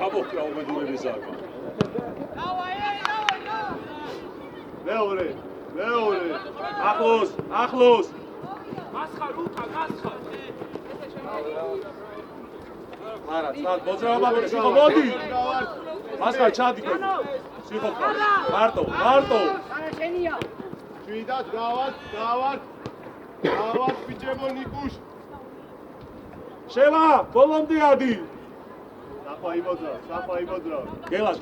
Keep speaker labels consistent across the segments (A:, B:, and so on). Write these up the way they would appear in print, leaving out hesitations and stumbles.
A: ჩამოხდა უბედურების ზარმა. მეორე. ახლოს. მასხარ უკან, მასხარ. არა, თან მოძრაობა სიხო მოდი. მასხარ ჩადი ხო. სიხო ხარ. მარტო.
B: შენია.
C: შვიდად გავარ. ბიჭებო ნიკუშ.
A: შევა, ბოლომდე ადი.
C: საფა იმოდრა.
A: გელაშ.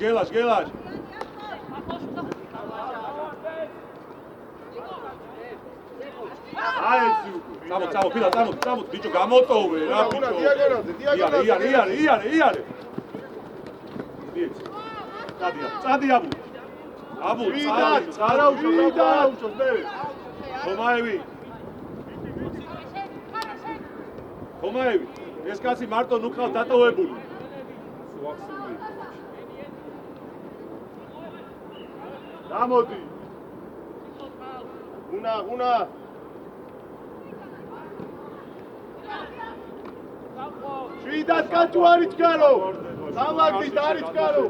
A: აი ეს წამო, ფილა, წამო, ბიჭო, გამოტოვე რა ბიჭო.
C: დიაგონაზე.
A: იარე. წადი აბუ.
C: წარაუშოს მე.
A: ხომაევი, ეს კაცი მარტო ნუხავ დატოვებული.
C: გამოდი. უნა. შვიდად კაცო არიჩქარო. სამაგდით არიჩქარო.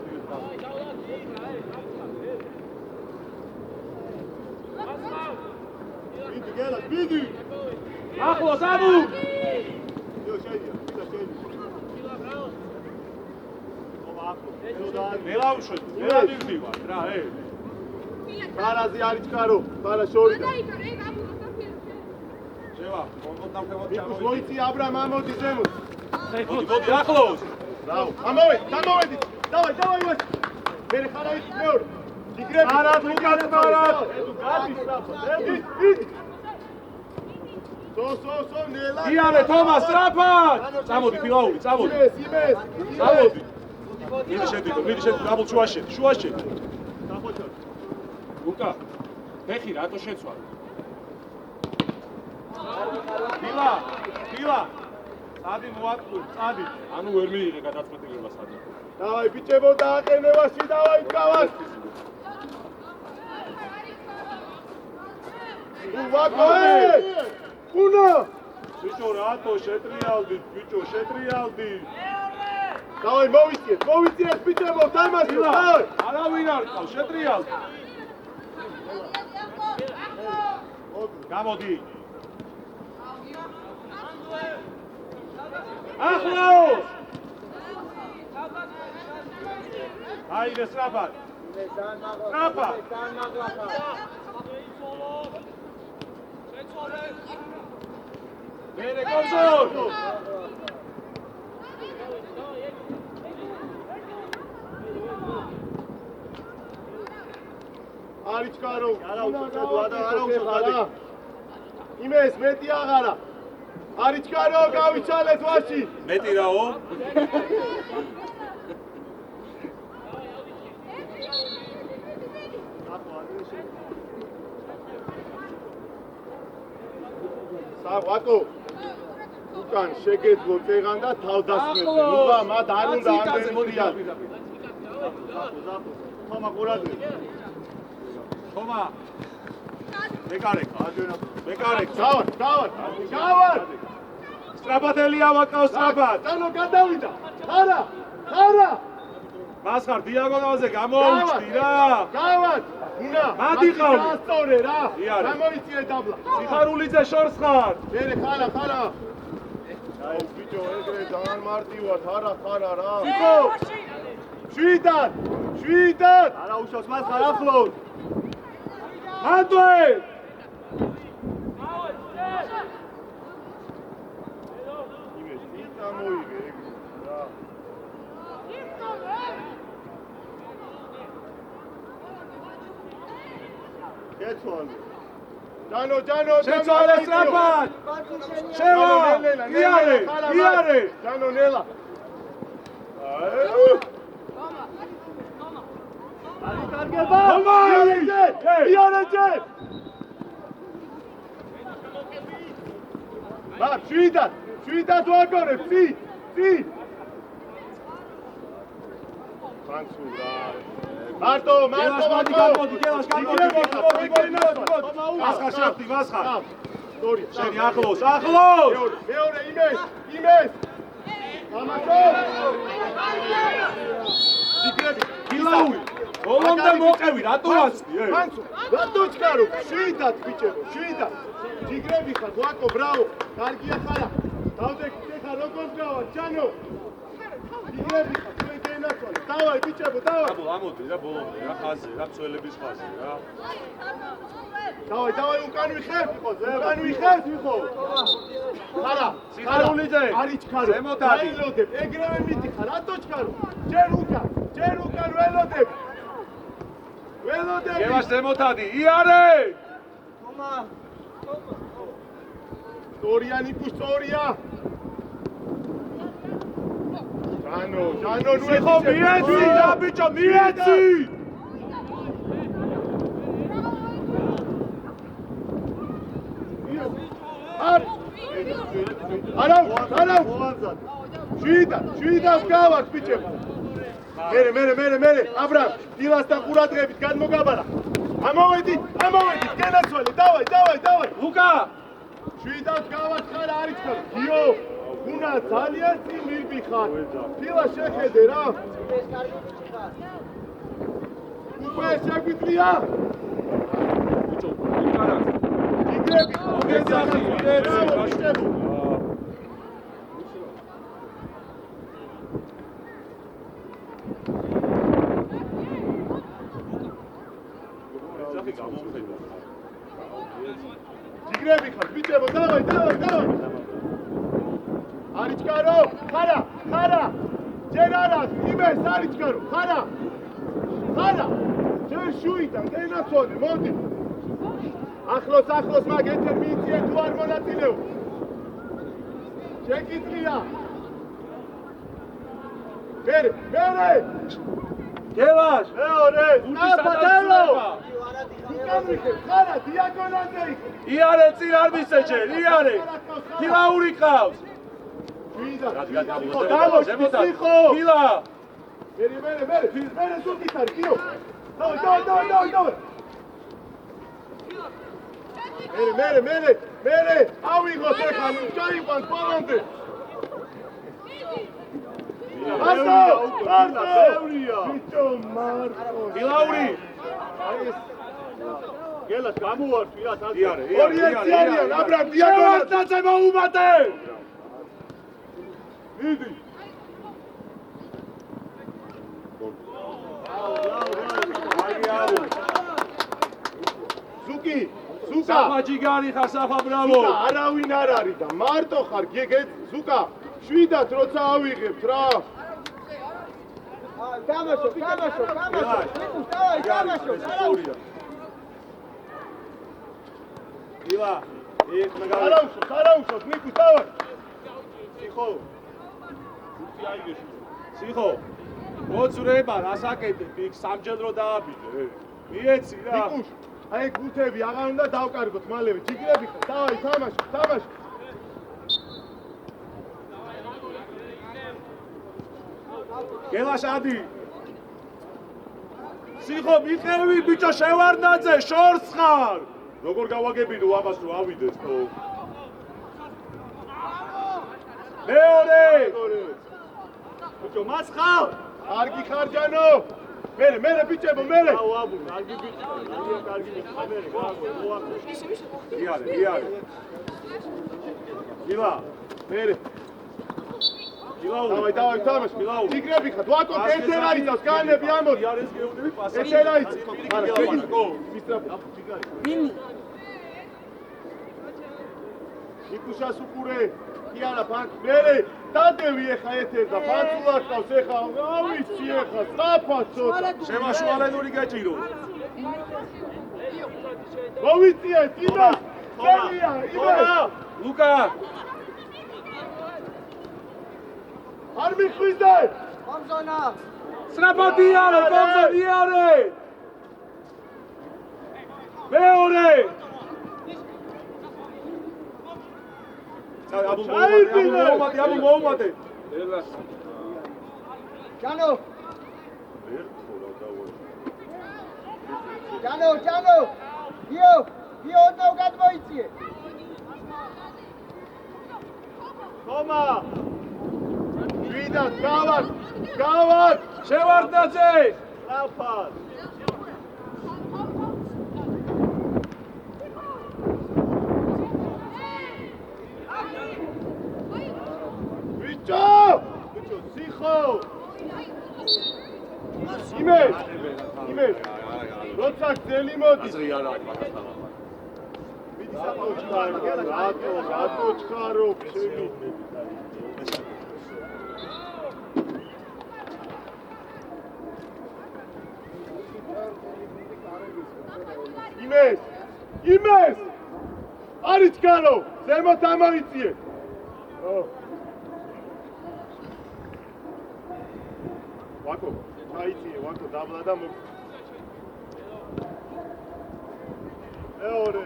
C: ბიდი.
A: ახლოს აბუ. მელავშვეთ, მივდივარ რა,
C: ხარაზი არიჩქარო, ხარა შორიდან.
A: შევა, კონტაქტებად ჩამოვიდი.
C: მოიცი აბრამ ამოდი ზემოთ.
A: მოდი ახლოს.
C: ბრავო. გამოვედი. დავაი მას. მე ხარავით მეორე. იგრები.
A: მარად.
C: გადის საფო. სო ნელა.
A: იარე თომას სწრაფად. წამოდი ფილაური, წამოდი.
C: იმეს.
A: წამოდი. მიდი შედიდო, აბულ შუაში.
C: დახოჩო.
A: ლუკა, ფეხი რატო შეცვალ? ფილა. წადი მოატყუ, წადი. ანუ ვერ მიიღე გადაწყვეტილებას სადა.
C: დავაი ბიჭებო დააყენებაში, დავაი გავას. უნა!
A: ბიჭო, რატო შეტრიალდით, შეტრიალდი.
C: დავაი მოვიწიეთ ბიჭებო, თამაში, დავაი.
A: არავინ არ ყავს, შეტრიალდი. გამოდი. ახლოს! აიდე სწრაფად. მერე გოგო!
C: არიჩქარო, არა უშო, არა უშო. იმეს მეტი აღარა. არიჩკარო გავიცალეთ ვაში.
A: მეტი რაო?
C: საყვაკო უკან შეგეძლო წეღან და თავდასხმეთ. ნუღა მათ არ უნდა ამდენია. თომა ყურადღე.
A: თომა. მეკარეკ. გავარ. სტრაბადელია ვაკავს სტრაბად.
C: დანო გადავიდა. ხარა.
A: მასხარ დიაგონალზე გამოუჩდი რა.
C: გავარ. უნა.
A: მადიყავ.
C: დასწორე რა.
A: იარე.
C: გამოიწიე დაბლა.
A: სიხარულიძე შორს ხარ.
C: მერე ხარა. აუ ბიჭო ეგრე ძალიან მარტი ვარ. ხარა რა. ბიჭო. შვიდად. არა უშავს მას ხარ ახლოს.
A: მანდვე.
C: ჯანო
A: შეცვალე სტრაფად. შევა. იარე.
C: ჯანო ნელა არის კარგება იარეჯე ბა შვიდად ვაგორებ წი ფანცურა მარტო
A: მასხარ შევხვდი მასხარ
C: სტორია
A: შენი ახლოს
C: მეორე იმეს ამასო
A: გილაური ბოლომდე მოყევი რატო ასწი
C: ფანცუ რატო ჩქარო შვიდად ბიჭებო ჯიგრები ხარ ვაკო ბრავო კარგია ხარა დავდექი ხარ როგორ გავა ჯანო ჯიგრები ხარ თქვენ გენაცვალე დავაი ბიჭებო
A: ამოდი რა ბოლომდე რა ხაზე რა მცველების ხაზე რა
C: დავაი უკან ვიხევთ ვიყო ხარა
A: სიხარულიძე
C: არის ჩქარო
A: ზემოდადი
C: დაილოდებ ეგრევე მიდიხარ რატო ჩქარო ჯერ უკან ველოდებ
A: გევას ზემოდადი იარე
C: სტორია ჯანო
A: სიხო მიეცი რა ბიჭო მიეცი
C: არა შვიდად გავართ ბიჭებო მერე აბრამ დილასთან ყურადღებით გადმოგაბარა ამოვედით გენაცვალე დავაი
A: ლუკა
C: შვიდად გავართ ხარ არის ხარ გიო უნა ძალიან წინ მივიხარ დილა შეხედე რა უკვე შეგვიძლია
A: ბიჭო უკარა
C: ჯიგრები
A: მოგეძახი
C: ბიჭებო ჯიგრები ხარ ბიჭებო დავაი არიჩკარო ხარა ჯერ არა იმეს არიჩკარო ხარა ჯერ შუიდან გენაცვალე მოდი ახლოს მაგ ეთერ მიიწიე თუ არ მონაწილეო შეკითხვია მერე
A: გევას
C: მეორე
A: უდისადასწრება
C: უკან ვიხე ხარა დიაგონალზე იქ
A: იარე წინ არ მისეჯერ იარე გილაური ყავს
C: სიხო
A: გილა
C: მერე სულკითარი გიო დავაი მერე ავიღოთ ეხლა ჩაიყვანს ბოლომდე მარტო ბიჭო მარტო
A: გილაური
C: გელას გამოვარჩი რა
A: იარე
C: ორიენტირიან აბრამ დიაგონალ
A: დაწე მოუმატე
C: მიდი ზუკა
A: საფაჯიგარი ხარ საფაბრალო
C: არავინ არ არის და მარტო ხარ გეგეთ ზუკა შვიდად როცა ავიღებთ რა
B: გამაშო
A: ილა
C: არაუშავს, ნიკუს დავა. სიხო. უთი აიგეში.
A: სიხო. მოძრება, რასაკეთებ, იქ სამჯერო დააბიდე. მიეცი რა.
C: ნიკუს, აი გუთები აღარ უნდა დავკარგოთ მალევე. ჯიგრები ხარ. დავაი, თამაში.
A: გელაშ ადი. სიხო, მიყევი ბიჭო შევარდაძე, შორს ხარ. როგორ გავაგებინო ამას რომ ავიდეს თო. მეორე. ბიჭო, მას ხარ.
C: კარგი ხარ ჯანო. მერე ბიჭებო, მერე.
A: აუ, კარგი ბიჭი. კარგი ბიჭი, მერე, მოახერხე. იარე. გილა,
C: მერე.
A: გილაუ.
C: დავაი, თამაში.
A: გილაუ.
C: ჯიგრები ხარ. ვაკო ეთერ აიცავს, განები ამოდი.
A: იარეს გეუნები პასი.
C: ეთერ აიცავს.
A: გილაუ.
C: მისტრაფ, ჯიგარი.
B: ვინი?
C: ნიკუშას უყურე. კი არა, ფანც. მერე დადევი ეხა ეთერ და ფანცულად ყავს ეხა. ავიცი ეხა, საფაცო.
A: შემაშუალენური გაჭირო.
C: მოვიწიე, ტიმა. ხელია, იმე.
A: ლუკა.
C: არ მიხვიდე.
B: კომზონა.
A: სრაპატიარე, კომზონიარე. მეორე. აბუ მოუმატე.
B: ჯანო. ვიო უნდა გადმოიწიე.
C: ხომა. ვიდათ, გავარ.
A: შევარდაძე.
C: საფად. ბიჭო, სიხო. იმე. როცა ძელი მოდის.
A: აზრი არა.
C: მიდი საფოჩქარო, რატო ჩქარო, შევი. იმეს! არის ჩქარო, ზემოთ ამოიწიე. ვაკო, ჩაიწიე, ვაკო, დაბლა და მოგ. მეორე.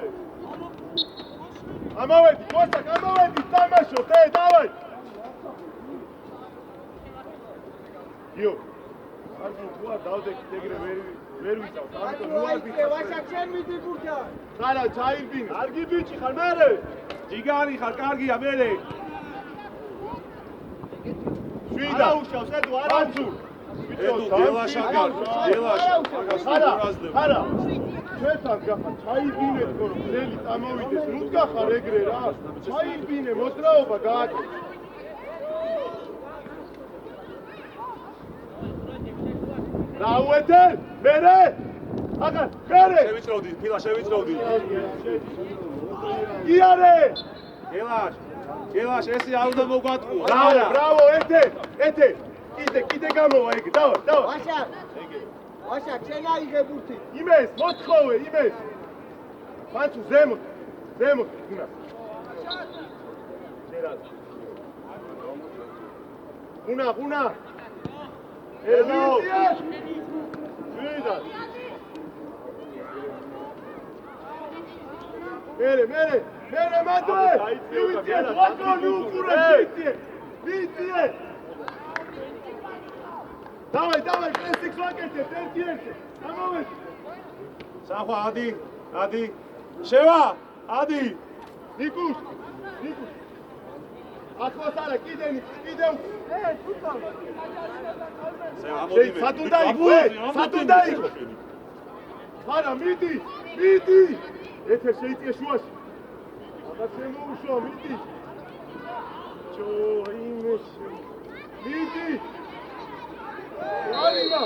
C: ამოვედი, კოსტაკ, თამაშო, დავაი. იო. არგი თქვა დავდექი ეგრე ვერ ვიწავ. ამიტომ მოარბი.
B: ვაშაკ შენ მიდი ბურთა.
C: ხარა ჩაირბინე. კარგი ბიჭი ხარ, მერე.
A: ჯიგარი ხარ, კარგია, მერე.
C: შვიდა. არაუშავს, ედო, არაუშუ.
A: ედო, გელაშაგარ.
C: ხარა. ჩვენთან გახარ, ჩაირბინე თქო რომ ძელი წამოვიდეს. ნუ გახარ ეგრე რა. ჩაირბინე, მოძრაობა გააკეთე. დაუეთე, მერე. აგარ, მერე.
A: შევიწროვდი, ფილა შევიწროვდი.
C: იარე.
A: გელაშ, ესე არ უნდა მოგვატყუა.
C: ბრავო, ეთე. კიდე გამოვა ეგ, დავა.
B: ვაშაკ შენ აიღე ბურთი.
C: იმეს, მოთხოვე, იმეს. მანცუ ზემოთ, გუნა. გუნა. ედო. ვიდა. მერე მანდე. ვიდე, ვაკონი უყურე, ვიდე. დავაი, პრესიქს ვაკეთებ, ერთი. ამოვედი.
A: სახვა, ადი. შევა, ადი.
C: ნიკუს. ახლოს არა, კიდე.
B: თუთო.
C: სათუნდა იყო. ხარა, მიდი. ეთერ შეიწიე შუაში. აბა შემოუშვა, მიდი. ჩო, იმეს. მიდი. ალიმა.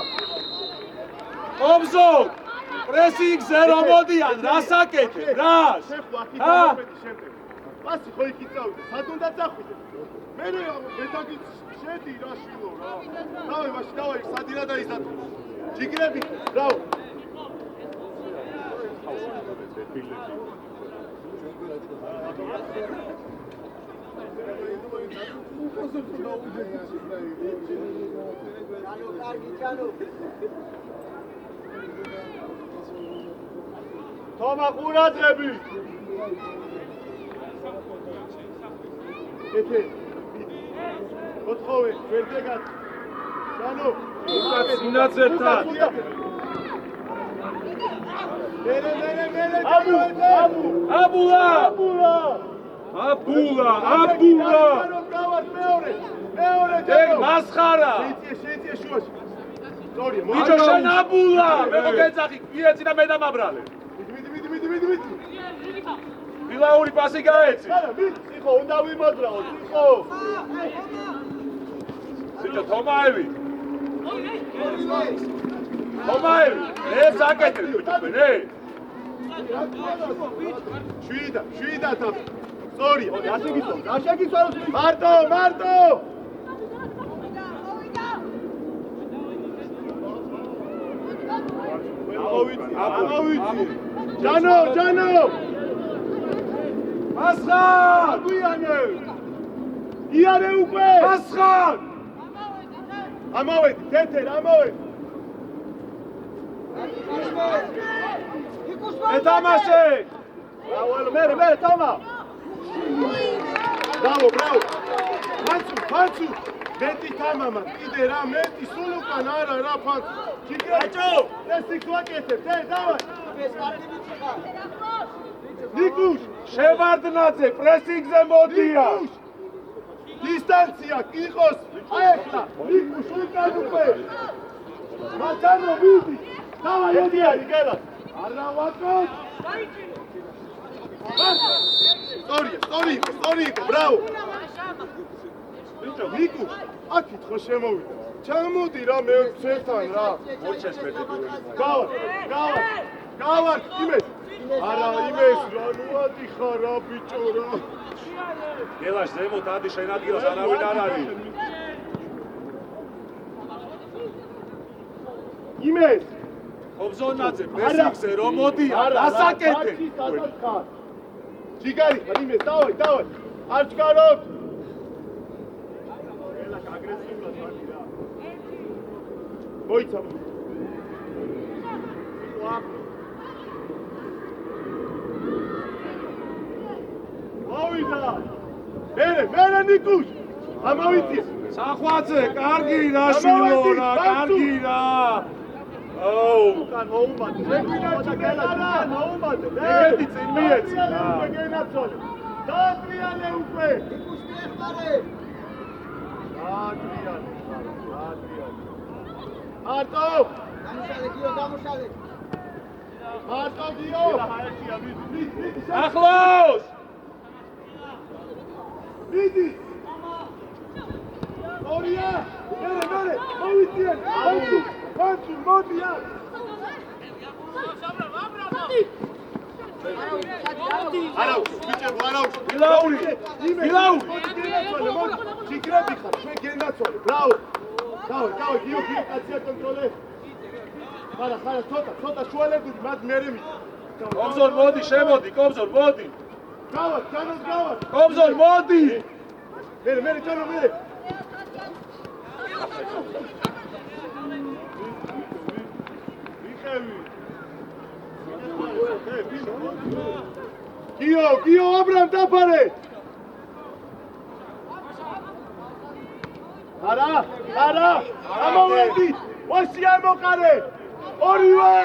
A: ობზო! პრესინგზე რომ მოდიან, რასაკეთებ, რას?
C: შეხვა, კიდე შემდეგ. პასი ხო იქ იწავდე, სათუნდა წახვიდე. მერე მეტაგი შედი რა შილო რა. დავაი, სადინა და ისათო. ჯიგრები, ბრავო.
B: ჩანო კარგი ჩანო
C: თომა ყურადღები ეთე ოთხოვე ვერდეგად ჩანო
A: სინაცერთან
C: მერე
A: აბულა
C: მეორე
A: ეგ მასხარა
C: შეიწია შუაში სწორია
A: ბიჭო შენ აბულა მე მოგეძახი მიეცი და მე დამაბრალე
C: მიდი
A: ვილაური პასი გაეცი
C: არა მიდი ხო უნდა ვიმოძრაო ხო
A: ბიჭო თომაევი ეს აკეთებ ბიჭო მე
C: შვიდა თა სწორია ასე გიწო გაშა გიწარო მარტო ამოვიცი ჯანო
A: მასხარ
C: აგვიანე იარე უკვე
A: მასხარ
C: ამოვედი თეთერ ამოვედი
A: ეთამაშე
C: მერე თომა ბრავო ფანცუ მეტი თამამა კიდე რა მეტი სულ უკან არა რა ფანცუ ჩიკრაჭო ეს იქვაკეთებ დავай
B: ეს კარგი ვიცი ხარ
C: ნიკუშ
A: შევარდნაძე პრესინგზე მოდია
C: დისტანცია იყოს აეხლა ნიკუშ უკან უკვე მათანო ვიდი დავай ოდიარი გელა არა ვაკოთ სწორი ბრავო ბიჭო ნიკუშ აქეთ ხო შემოვიდა ჩამოდი რა მე ცერთან რა
A: მოჩეს მეტი
C: გავარ იმეს არა იმეს რა ნუადი ხარ რა ბიჭო რა
A: გელაშ ზემოთ ადი შენ ადგილას არავინ არ არის
C: იმეს
A: ობზონაძე პრესინგზე რომ მოდია დასაკეთე
C: ჯიგარი ხარ იმეს დავай არ ჩქარობ ელას აგრესიულად ვარ რა მოიცა მოვიდა მერე ნიკუშ ამოვიწია
A: სახვაძე კარგი რა შილო რა კარგი რა აუ
C: უკან მოუმატე შეგვიდა გელა მოუმატე
A: ეგეთი წინ მიეცი რა
C: გენაცვალე დაატრიალე უკვე
B: იკუშ მიეხმარე
C: დაატრიალე არტო
B: გამუშალე
C: არტო გიო
A: ახლოს
C: მიდი ორია მერე მოვიწიე ფანცუ მოდია არაუ ბიჭებო არაუ
A: ვილაური
C: ჩიქრები ხარ ჩვენ გენაცვალე ბრავო დავай გიო კაცია კონტროლე ხარა ცოტა შუალებული მათ მერე მით
A: კობზონ მოდი შემოდი კობზონ მოდი
C: გავარ
A: კობზონ მოდი
C: მერე ჩანო მერე გიო აბრამ დაფარე არა ამოვედი ვაში ამოყარე ორივე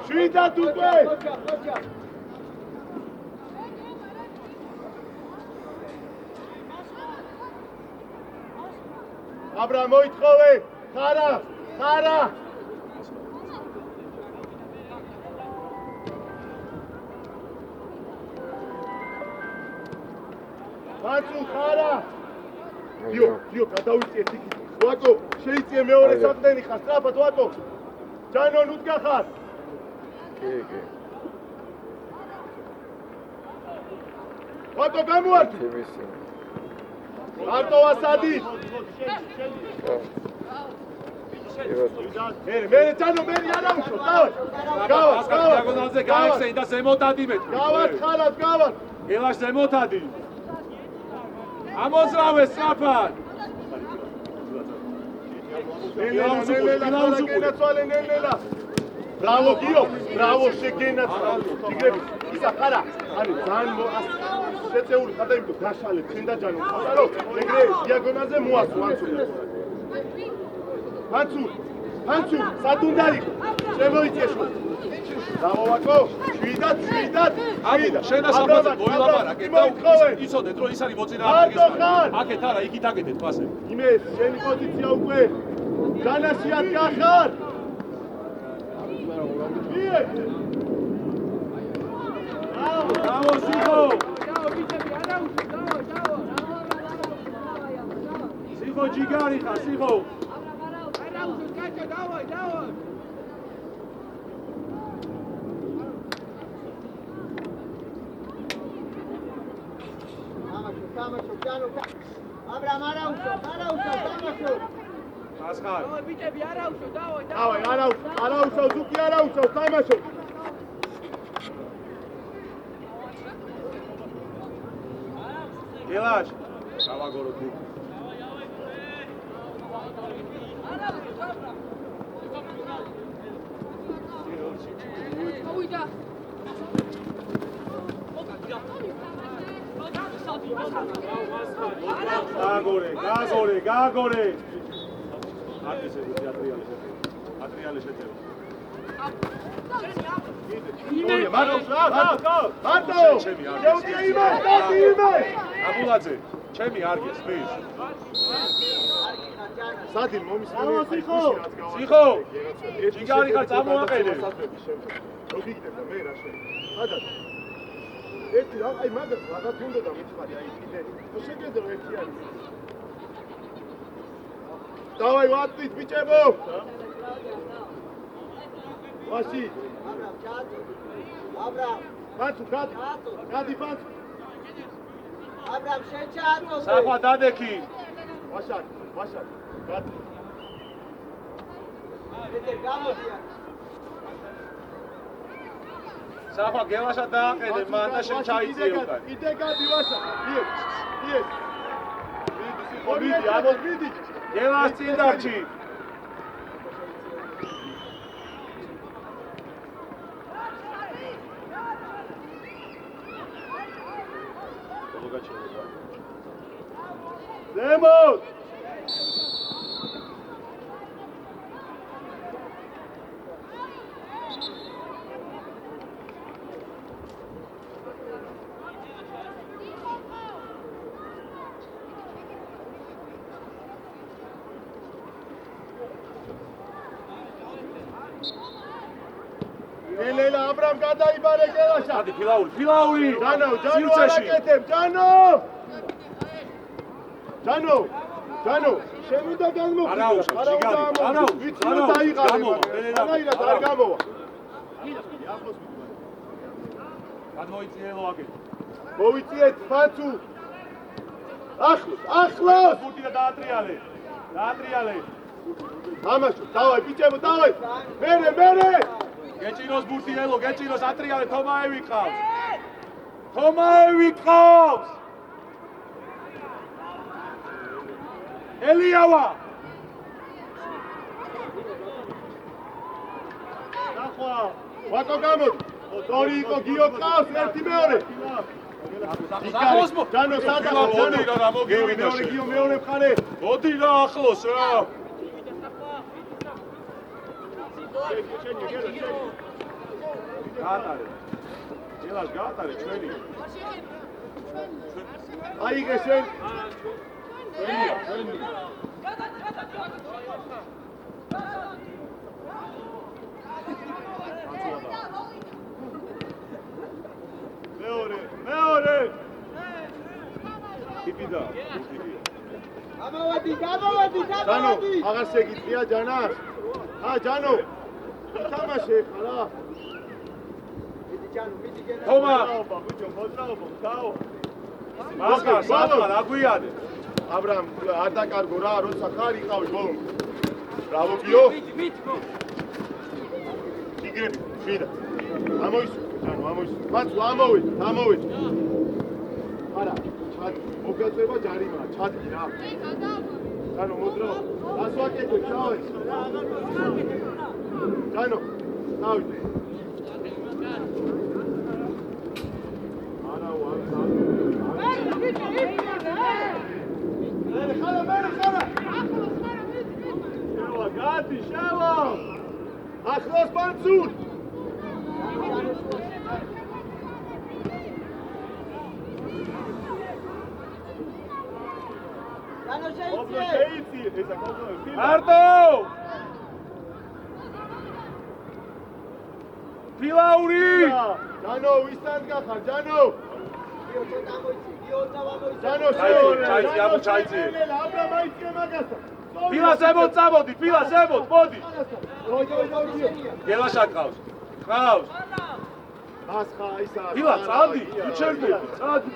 C: შვიდად უკვე აბრამ მოითხოვე ხარა ბაცუ ხარა გიო გადავიწიეთ იქით ვაკო შეიწიე მეორე საყდენი ხარ სწრაფად ვაკო ჯანო ნუდგა ხარ კი ვაკო გამოართი არტო ასადი მერე ჯანო მერე არა უშო დავარ გავარ
A: დიაგონალზე გაიხსენი და ზემოთ ადიმეთ.
C: გავარ ხალად გავარ
A: გელაშ ზემოთ ადი. ამოძრავე სწრაფად.
C: ნელა ბრავო გიო ბრავო შეგენაცვალე იგრები ისა ხარა არის ძალიან შეწეული ხარ და იმით გაშალებ შენ და ჯანო ხარო ეგრე დიაგონალზე მოასო ფანცუ სადუნდარი შემოიწეშო ბრავო ვაკო შვიდად
A: შენ და საფრთხე მოილაპარაკე და იცოდეთ რომ ის არის მოწინააღმდეგე აქეთ არა იქით აკეთეთ პასები.
C: იმე შენი პოზიცია უკვე ჯანაში ადგა ხარ
A: Bravo, Sijo! Sijo, Gigari, Sijo!
B: Tamaşo, Cano. Abram, Tamaşo.
A: Pascal.
C: დავай არა უშავ ზუკი არა უშავ თამაშო
A: გელაშ გავაგორო თუ გაგორე არტის ეს ატრიალი შეწევა
C: იმე მარტო შეუძია იმე
A: აბულაძე ჩემი არგეს მის
C: სადილ მომისმენე
A: სიხო ჯიგარი ხარ წამოაყენე
C: მოგიგდებ და მე რა შენ ადა ერთი რა აი მაგას რაღაც უნდა და მითხარი აი კიდე შეგეძო ერთი არის დავაი ვატვით ბიჭებო ვაში
B: Abram,
C: ფანცუ გადი ფანცუ
B: Abram, შეჭადო.
A: საფა დადექი
C: ვაშად გადი
B: Peter, გამოდია.
A: საფა გელაშა დააყენე მან და შენ ჩაიწიო და
C: კიდე გადი ვაშად იეს მიდი
A: გელაშ წინ დარჩი
C: ზემოთ ნელა აბრამ გადაიბარე გელაშა
A: ადი ფილაული
C: ჯანო არაკეთებ ჯანო შენ უნდა განმოხდე
A: არა
C: ვიცი დაიყარე არაირად არ გამოვა
A: გადმოიწიელო აკეთ
C: მოვიწიეთ ფანცუ ახლოს
A: ბურთი და დაატრიალე
C: თამაშო დავაი ბიჭებო დავაი მერე
A: გეჭიროს ბურთი ელო გეჭიროს ატრიალე თომაევი ყავს ელიავა
C: ნახვა ვაკო გამოდი ორი იყო გიო ყავს ერთი მეორე ჯანო სადაა მეორე გიო მეორე მხარე
A: მოდი რა ახლოს რა გაატარე გელას გაატარე ჩვენი
C: აიღე შენ
A: ჩვენი მეორე ტიპიდა
B: გამოვედი.
C: ჯანო აღარ შეგიძლია ჯანას ჯანო თამაშე ხარა
B: მიდი ჯანო, მიდი გენა.
A: თომა
C: მოძრაობა დაო
A: მასკა რა გვიადე
C: აბრამ არ დაკარგო რა როცა ხარ იყავი ბოლომდე Bravo, Gio. Tigre, Frida. Vamos, vamos. Vamos, vamos. Ara, chat. Mokateba jarima, chat ra. Jano, modro. Aswaketwe, chao. Jano, chao. Ara, Gati, Shavo! Achlos Mansur!
B: Jano
A: Ardo! Filauri!
C: Jano, ვისთან გახარ, Jano! Jano,
A: ჩაიცი.
C: აბრა მაიცე მაგასთან.
A: Filas ემოთ წამოდი, Filas ემოთ, მოდი. გელაშა ყავს. ყავს.
C: ასხა ისა.
A: Filas, წადი, უჩერდი, წადი.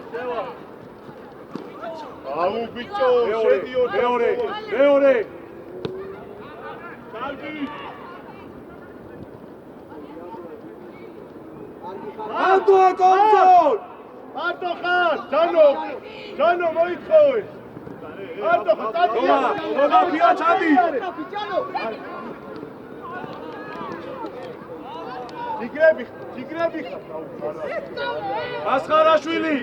C: აუ ბიჭო, შედიო.
A: მეორე.
C: კარგი.
A: Άντო კონტროლ!
C: არტო ხარ, Jano მოითხოვე. არტო ხარ,
A: Თომა, ფია ჩადი.
C: იგრები ხარ.
A: ასხარაშვილი.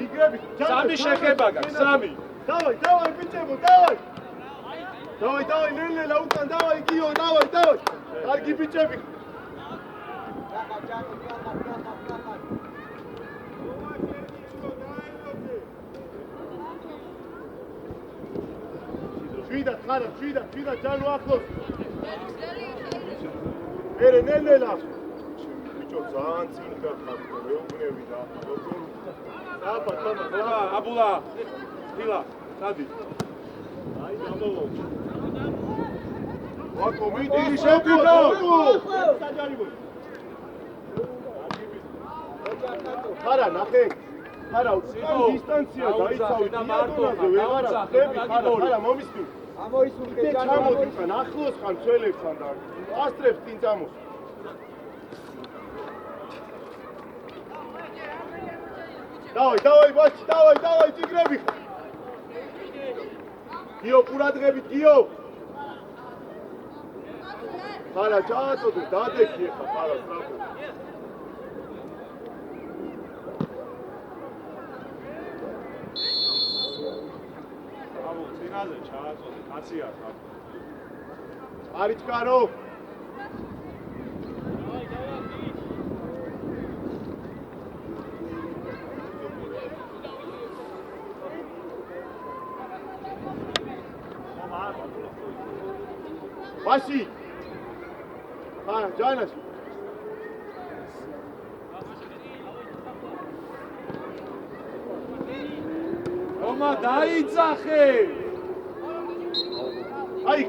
C: იგრები.
A: სამი შეხება გაქვს, სამი.
C: დავაი, ბიჭებო, დავაი, ნელ-ნელა უკან, დავაი, გიო, დავაი. კარგი ბიჭები. შვიდა, Jano ახლოს. ერე ნელ-ნელა. ბიჭო, ძალიან წინ გახარ, მეუბნები და როგორ
A: თომა, აბულა. Fila, წადი.
C: აი, გამოვა. ვაკო, მიდი,
A: შევდიდო.
C: საჯარიმო. ხარა, ნახე. ხარა, უკან დისტანცია დაიცავი დიაგონაზე, ვეღარა ხდები, ხარა, მომისმი.
B: ამოისურგე
C: ჩამოდი უკან, ახლოს ხარ მცველებთან და ასტრებს წინ წამოს. დავაი, ბაჭი, დავაი, ჭიგრები. გიო, ყურადღებით, გიო. ხარა, ჩააწოდე, დადექი ხა, ხარა, სწრაფო.
A: აბუ, წინაზე ჩააწოდე, კაცია ხა.
C: არიჩკარო. ვაში. ხარა, ჯანაში.
A: თომა, დაიძახე.
C: აი,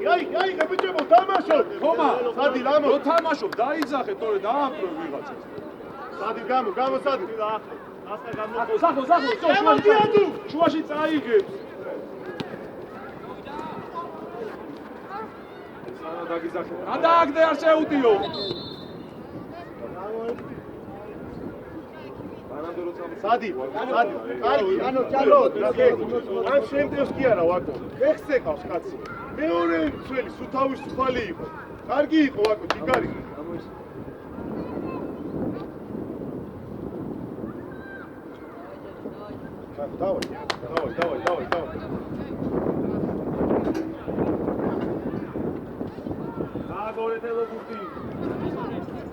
C: ბიჭებო, თამაშობ.
A: თომა,
C: სადი, რამო?
A: რო თამაშობ, დაიძახე, თორე დააფრო ვიღაცას.
C: სადი, გამო, სადი.
A: სახო, შუაში წაიღებს. სანა დაგიძახე. გადააგდე არ შეუდიო.
C: სადი, კარგი, Jano, ნახე. ან შემდგოს კი არა, ვაკო. ხეხზე ყავს კაცი. მეორე მცველი, სუთავის სუფალი იყო. კარგი იყო, ვაკო, ჯიგარი. დავაი.
A: აგორე თელოგუთი.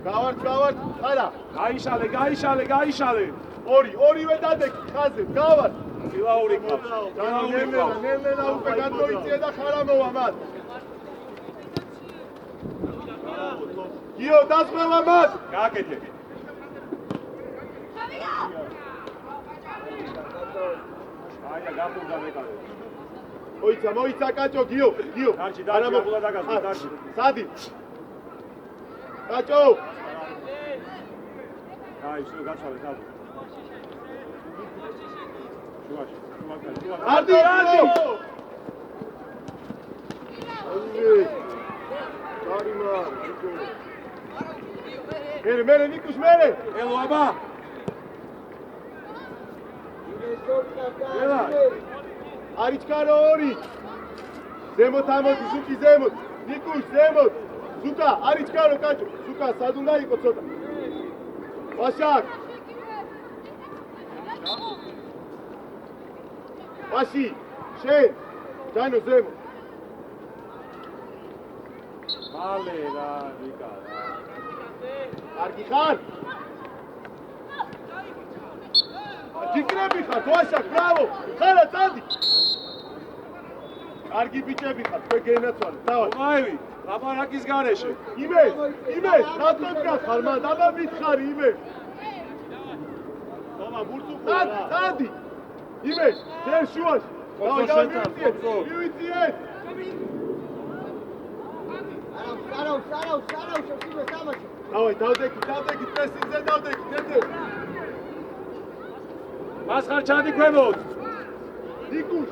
C: გავართ, ხარა.
A: გაიშალე.
C: ორივე დადეკ ხაზე, გავართ.
A: ფილაური ყავს.
C: ნელ-ნელა უკვე გადმოიწია და ხარა მოვა მათ. გიო, დასმელა მათ.
A: გააკეთე. აია, გაფურდა მეკარე.
C: მოიცა კაჭო, გიო.
A: დარჩი, აბულა დაგასვა, დარჩი.
C: სადი. კაჭო.
A: აი, შენ გაცვალე, დაბო. შუაში.
C: არდი. მერე ნიკუს მერე
A: ელო აბა
C: არიჩკარო ორი ზემოთ ამოდი ზუკი ზემოთ ნიკუს ზემოთ ზუკა არიჩკარო კაჭო ზუკა სად უნდა იყო ცოტა ვაშაკ ვაში შენ ჯანო ზემოთ
A: მალე რა ვიკა
C: კარგი ხარ ჯიგრები ხარ ვაშაკ ბრავო ხარა წადი კარგი ბიჭები ხარ თქვენ გენაცვალე დავარ
A: მაივი ლაპარაკის გარეშე
C: იმეს რატომ გახარ მან აბა მითხარი იმეს თომა ბურთუხა წადი იმეს ჯერ შუაში მივიწიეთ
B: სარაუს შევსიმე თამაში
C: დავაი დავდექი პრესინგზე დავდექი დედე
A: მასხარ ჩადიქვებოთ
C: ნიკუს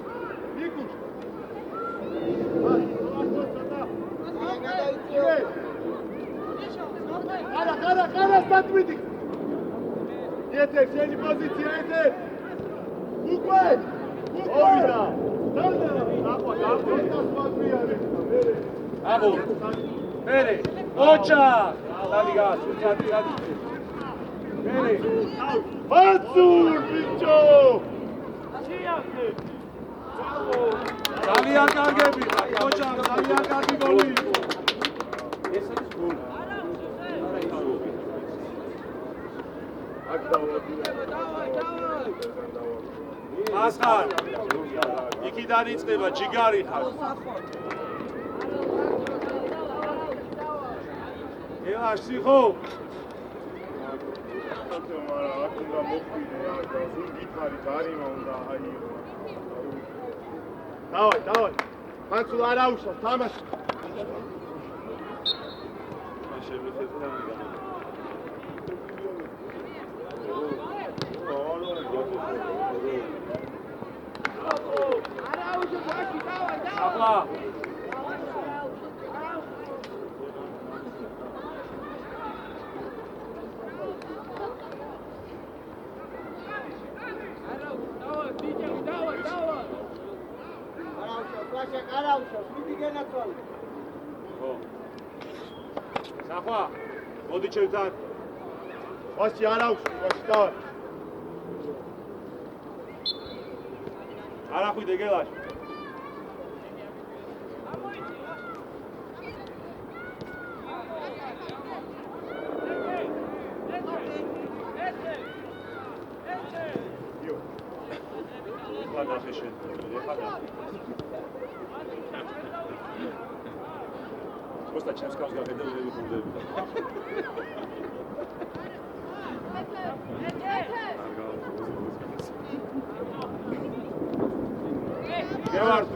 C: არა სტატვიდი ეთერ შენი პოზიცია ეთერ უკვე მოვიდა
A: აბო მერე ოჩა დადი გასულ დადი მერე
C: ბაცურ ბიჭო
A: ძალიან კარგები ხარ ოჩა ძალიან კარგი გოლი იყო ეს არის გოლი ასხარ იქიდან იწყება ჯიგარი ხარ ელაში ხო
C: დავაი მანცულ არ აუშავს თამაში
A: აბა
B: არაუშავს მიდი გენაცვალე
A: ხო საფა მოდი ჩემთან
C: ვაში არ აუშავს ვაში დავარ
A: არ ახვიდე გელაში Просто ჩემს კავს გახედავ ველი ხუნდები.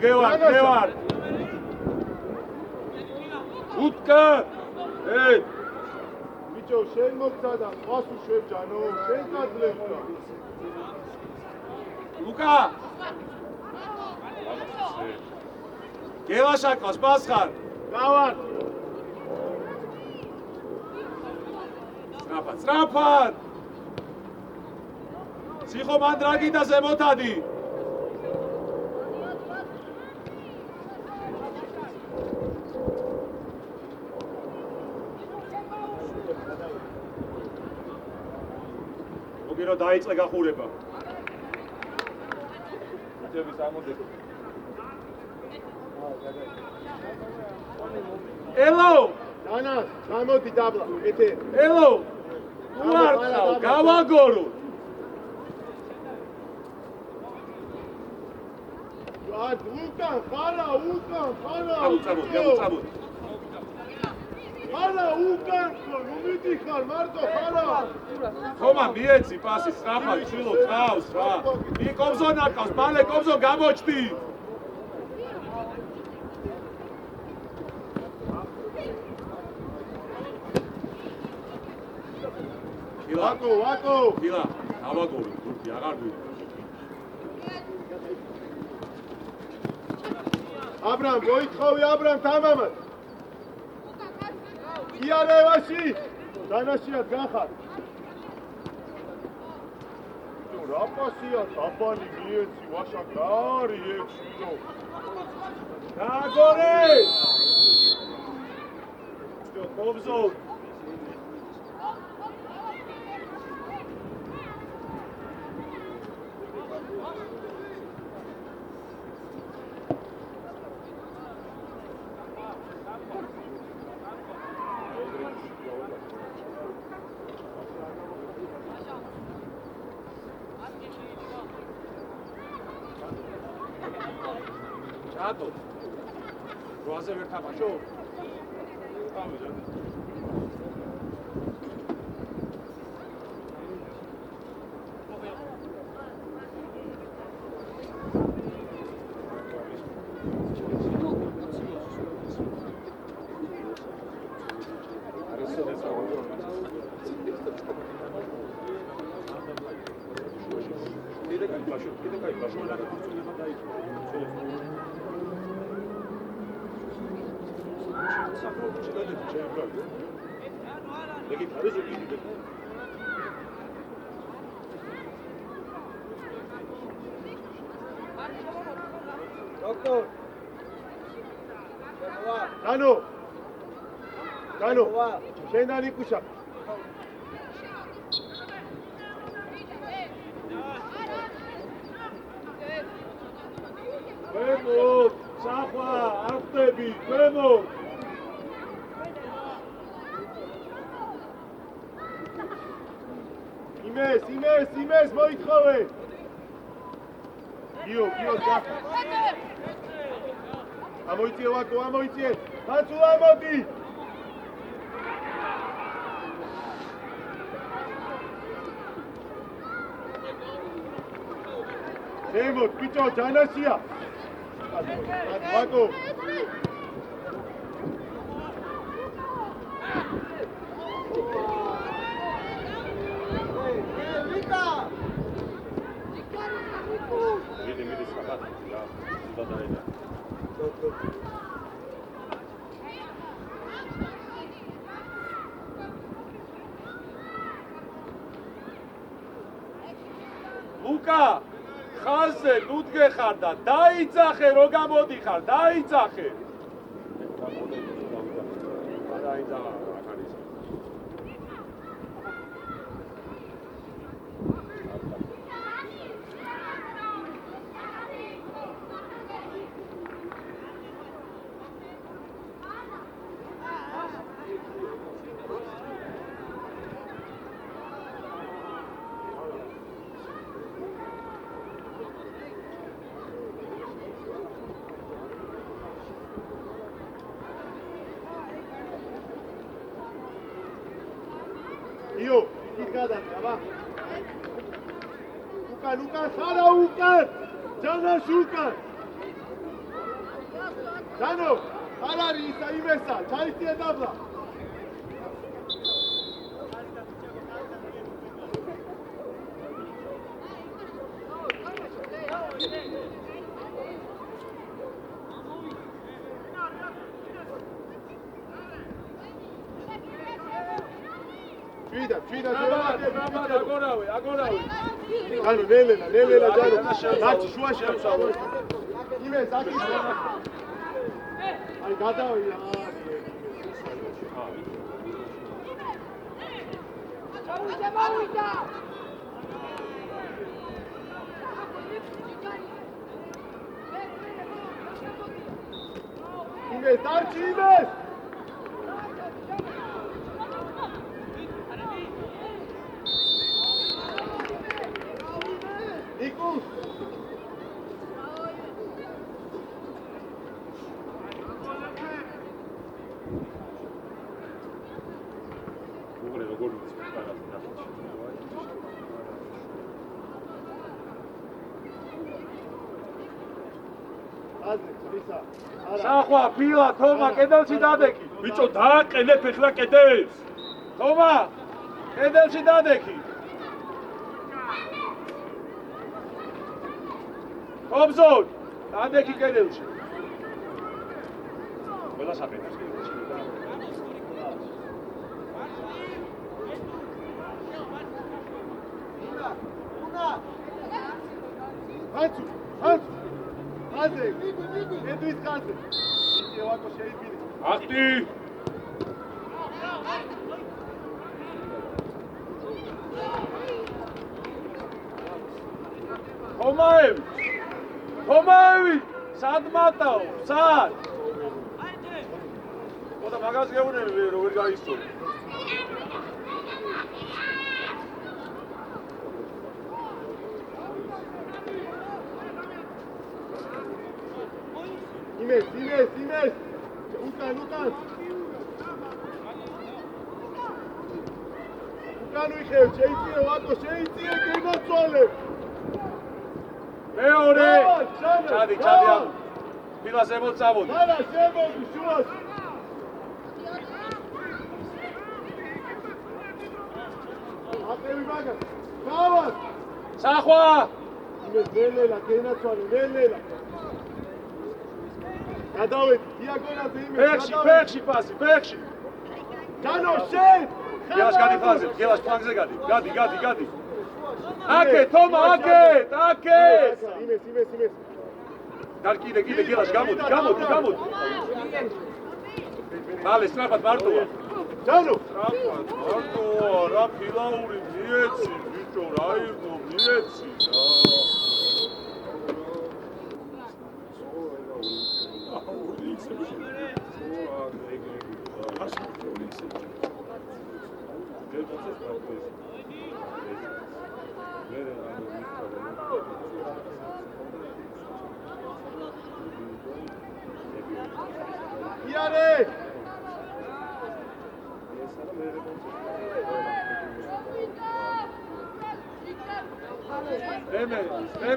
A: გევარ. უტკა.
C: ბიჭო, შენ მოგწადა, ყავს უშევჯანო, შენ გაძლევდა.
A: ლუკა. გევაშაკავს მასხარ.
C: დავარ.
A: სწრაფად! ციხო მანდრაგი და ზემოთადი! მოგირო დაიწყე გახურება. უთების ამოდეკო. ელო!
C: დანას, გამოდი დაბლა, ეთე.
A: ელო! უარყავ, გავაგორო.
C: უკან, ხარა.
A: წამო.
C: ხარა, უკან, ნუ მიდიხარ, მარტო ხარა.
A: ხომა მიეცი პასი სწრაფად, ჩილო წავს რა. მი კომზონ აკავს, მალე კომზონ გამოჩდი.
C: ვაკო.
A: დილა, ავაგორი, თურქი აღარ გვი.
C: აბრამ, მოითხოვი აბრამ თამამად. იარევაში. დანაშიათ გახარ. რა პასია, დაბალი მიეცი, ვაშა გარი ექშო. დაგორე! Kobzol. Çato. Roaze ver tamaşo.
B: Doctor.
C: Dano, შენთან იკუშა. ქვემოთ, სახვა, არ ხდები, ქვემოთ. იმეს მოითხოვე. გიო, გახა. ამოიწიე ვაკო, ამოიწიე. კაცო ამოდი. შემოთ, ბიჭო, ჯანაშია. ვაკო. მიდი საფათ რა დადაედა ლუკა ხაზზე ლუდგე ხარ და დაიძახე რო გამოდიხარ დაიძახე დაიძახა Io, chi cade va? Luca, Sara Luca! Jana Shuka! Jano, Alari, Saimesa, Chaiti Dabla. Fida, agorawe. Jano, Lelela, Jano. Nachi, shuasha. Ime, Zaki. Ai, gadao, ya. Ime, Tarchi, Ime. Nikus! სახვა, ფილა, თომა, კედელში დადექი.
A: ბიჭო, დააყენებ ეხლა კედელს.
C: თომა, კედელში დადექი. Kobzol, დადექი კედელში.
A: ყველა საფეთებს.
C: Hancu, Hanze, edვის ხანზე. იცი ვაკო შეიძინე.
A: აქტი. თომაევი, სად მატაო, სად? ხოდა მაგას გეუბნები როგორ გაისწორ.
C: იმეს. უკან. უკან ვიხევ, შეიწიე ვაკო, შეიწიე გემოცვალე.
A: მეორე. ჩადი. ფილას ემოცავოდი.
C: არა, შემოდი შუას. აკევი მაგას. გავას.
A: სახვა.
C: იმეს ნელელა, გენაცვალე, ნელელა. გადავედი, დიაგონაზე იმეს.
A: ფეხში პასი, ფეხში.
C: ჯანო, შენ.
A: გელას გადი ხაზზე, გელას ფლანგზე გადი. გადი. აკე, თომა, აკე.
C: იმეს.
A: კიდე გელას გამოდი. მალე სწრაფად მარტოა.
C: ჯანო.
A: მარტოა, რა ფილაური მიეცი, ბიჭო, რა იყო, მიეცი.
C: იარე!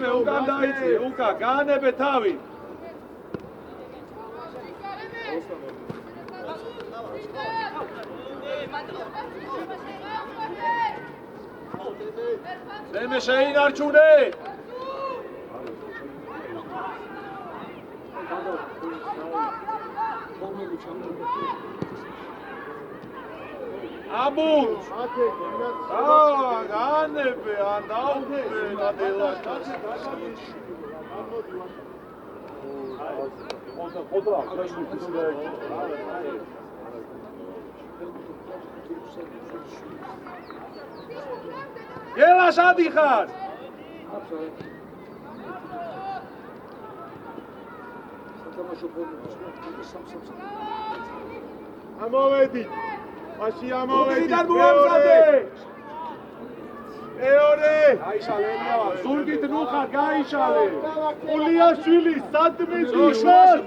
A: მე უკან დაიწე, უკან გაანებე თავი. მე შეინარჩუნე. აბუ გაანებე ან დაუდგე ნადელას ხოდრა გელას ადიხარ
C: ამოვედი მაშინ ამოვედი მეორე
A: გაიშალე ზურგით ნუხარ გაიშალე
C: ულიაშვილი სადმიძი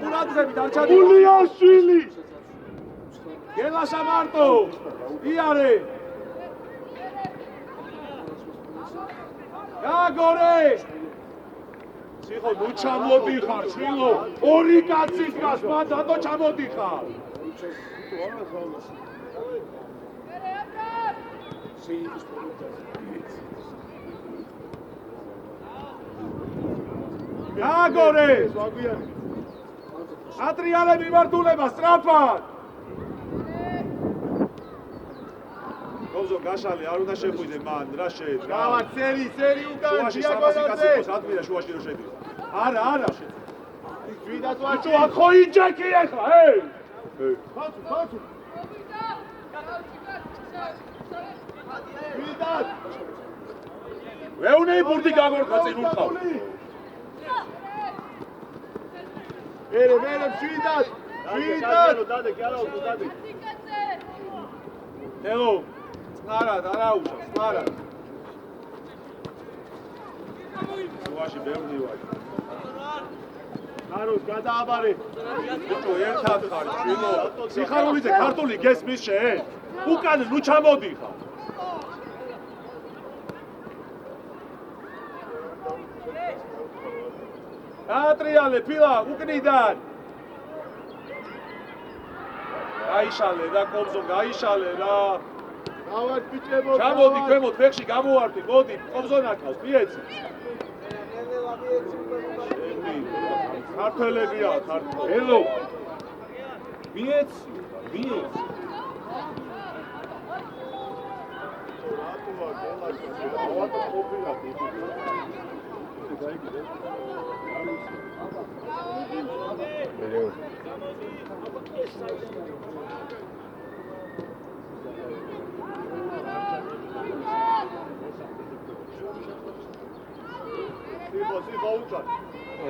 A: ყურადღებით არ ჩადი
C: ულიაშვილი
A: გელაშა მარტო იარე გაგორე ციხო ნუ ჩამოდიხარ ჩილო ორი კაცი დგას მან დადო ჩამოდიხარ გაგორე ატრიალე მიმართულება სწრაფად გოზო გაშალე არ უნდა შეხვიდე მან რა შეეძ რა
C: გავა სერი უკან
A: შუაში სამასი კაცი ყოს ადმირა შუაში რო შედი არა
C: ძვიდაც ვარ
A: ბიჭო ახო იჯეკი ეხლა
C: ხოცუ ძვიდაც
A: ვეუნეი ბურდი გაგორკა წინ ურტყავ
C: მერე ძვიდაც დადე
A: ელო წნარად არაუშავს წნარად შუაში ბევრი ვარ
C: აროს გადააბარე
A: ბიჭო ერთად ხარ ჩილო სიხარულიძე ქართული გესმის შენ უკან ნუ ჩამოდიხარ ატრიალე ფილა უკნიდან გაიშალე და კობზო გაიშალე რა
C: დავარ ბიჭებო
A: ჩამოდი ქვემოთ ფეხში გამოვარდი მოდი კობზონა ყავს მიეცი ქართველებია ქართველ ელო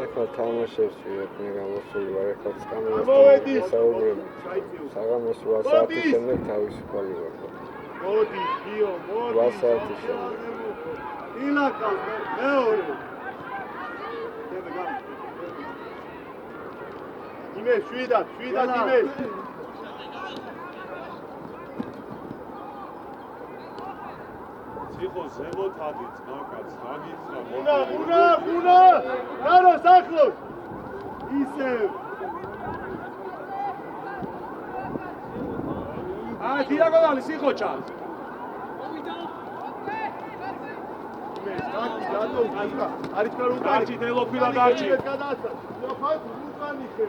D: ეხლა თამაშებს ვიერთნი გამოსული ვარ, ეხლა წამოვედი საუბრობ. საღამოს 8 საათის შემდეგ თავისუფალი ვარ.
C: მოდი, გიო, მოდი.
D: 8 საათის შემდეგ.
C: ილაკა, მეორე. იმე, 7 იმე.
A: ციხო ზემოთ ადის, მაგაც, აგიცხა.
C: უნა! გარო სახლოს. ისევ.
A: დიაგონალი ციხო ჩანს.
C: იმე, გატო, არის კარო უკანი.
A: დარჩი, დელოფილა დარჩი.
C: გადაასწრა. ხალხ უკანი ხე.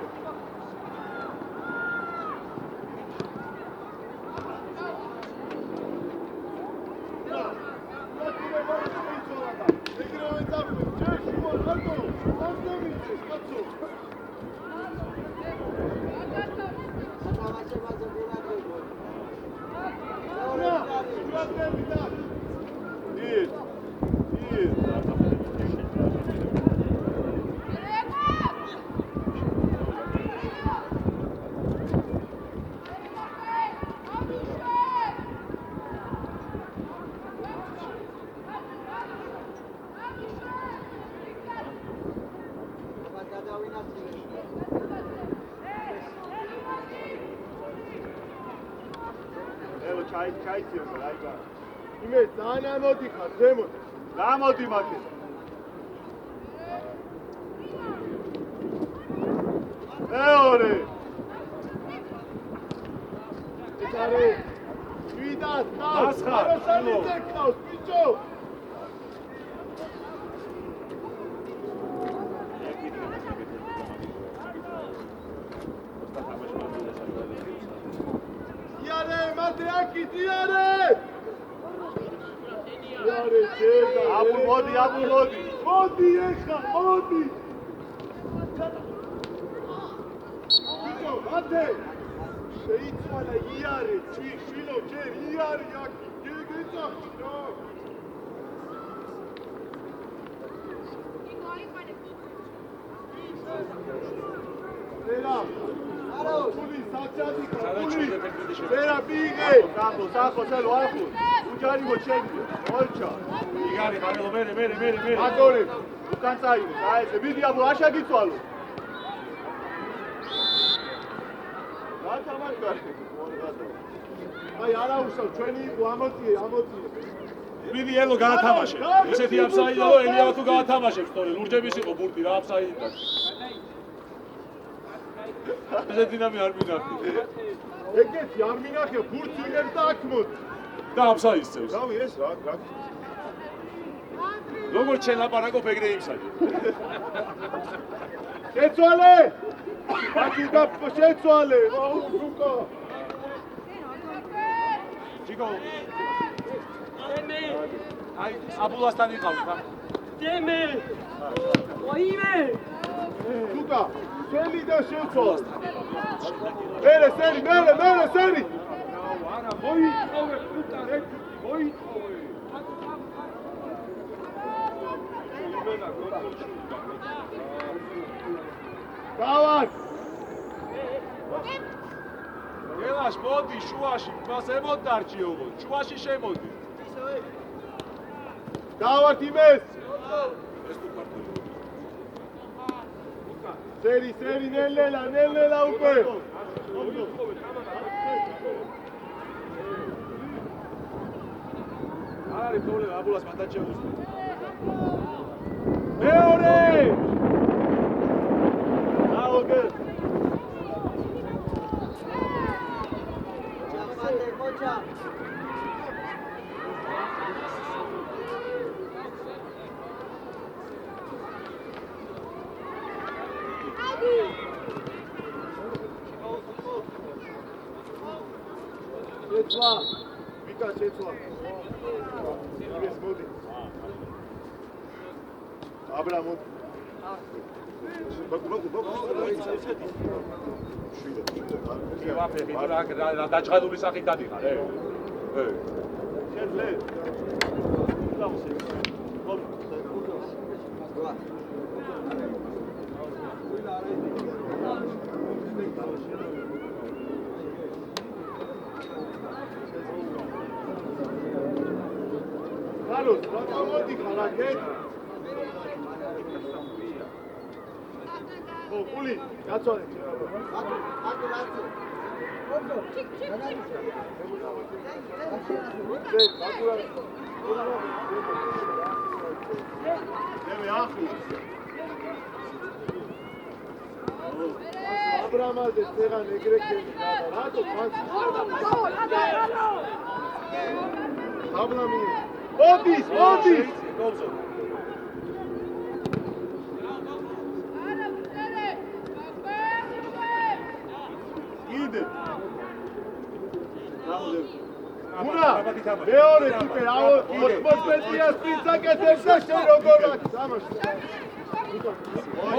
C: ჩაიციო რაიგა. იმე ძალიან ამოდიხარ ზემოთ. გამოდი მათე. მეორე. ეთარე. ვიდას ყავს. არასანიძე ყავს, ბიჭო. მოდი ეხა, მოდი. ბიჭო, მათე. შეიცვალა იარე, შვილო, ჯერ იარე აქ. გიგიცა. ვერა. არო, გული საჭადი გული. ვერა ბიგე. სახო, სელო ახო. უჯარი მოჩენდი. ორჩა.
A: იგარი, ხარელო, მერე.
C: აკორე. უკან წაიღე, აეცე, მიდი აბო, აშა გიცვალო. რა თამაშია? აი, არა უსავ, ჩვენი იყო, ამოწიე.
A: მიდი ელო გაათამაშე. ისეთი აფსაიდა რომ ელიავა თუ გაათამაშებს, თორე ლურჯების იყო ბურთი რა აფსაიდა. ესეთი ნამი არ მინახე.
C: ეგეთი არ მინახე, ბურთი იღებს და აქ მოდი.
A: და აფსაიდს წევს.
C: რავი, ეს რა.
A: როგორ ჩელაპარაკობ ეგრე იმსაჯე.
C: შეცვალე! ბაკი და შეცვალე! უკო.
A: ჯიგო. აი, აბულასთან იყავთ ხა?
E: დემე! ვაიმე!
C: უკა, სელი და შეცვალე. მერე სელი!
A: არა, მოიწოვე პუტა, მოიწოვე.
C: დავარ!
A: გელაშ, მოდი შუაში, მას ემოთ დარჩი ოღონდ, შუაში შემოდი.
C: დავარ იმეს!
A: ეს თუ ქართული.
C: სერი, ნელ-ნელა უკვე!
A: არ არის პრობლემა, აბულას მანდ შეუსწრე. მეორე!
C: აოგე!
B: Kocha.
C: შეცვლა. ვიკა შეცვლა. ეს მოდი. აბრამო.
A: რა დაჭღადული სახით დადიხარ,
C: შეძლე. Carlos, რა მოდიხარ აქეთ? ო, ყული, გაწვალე. აბრამაძე წეგან ეგრეკები და რატო ფანს აბლამი მოდის იდე უნა მეორე ტიპი რა 80 პიას პრინცაკეთებს და შენ როგორ აქ სამაში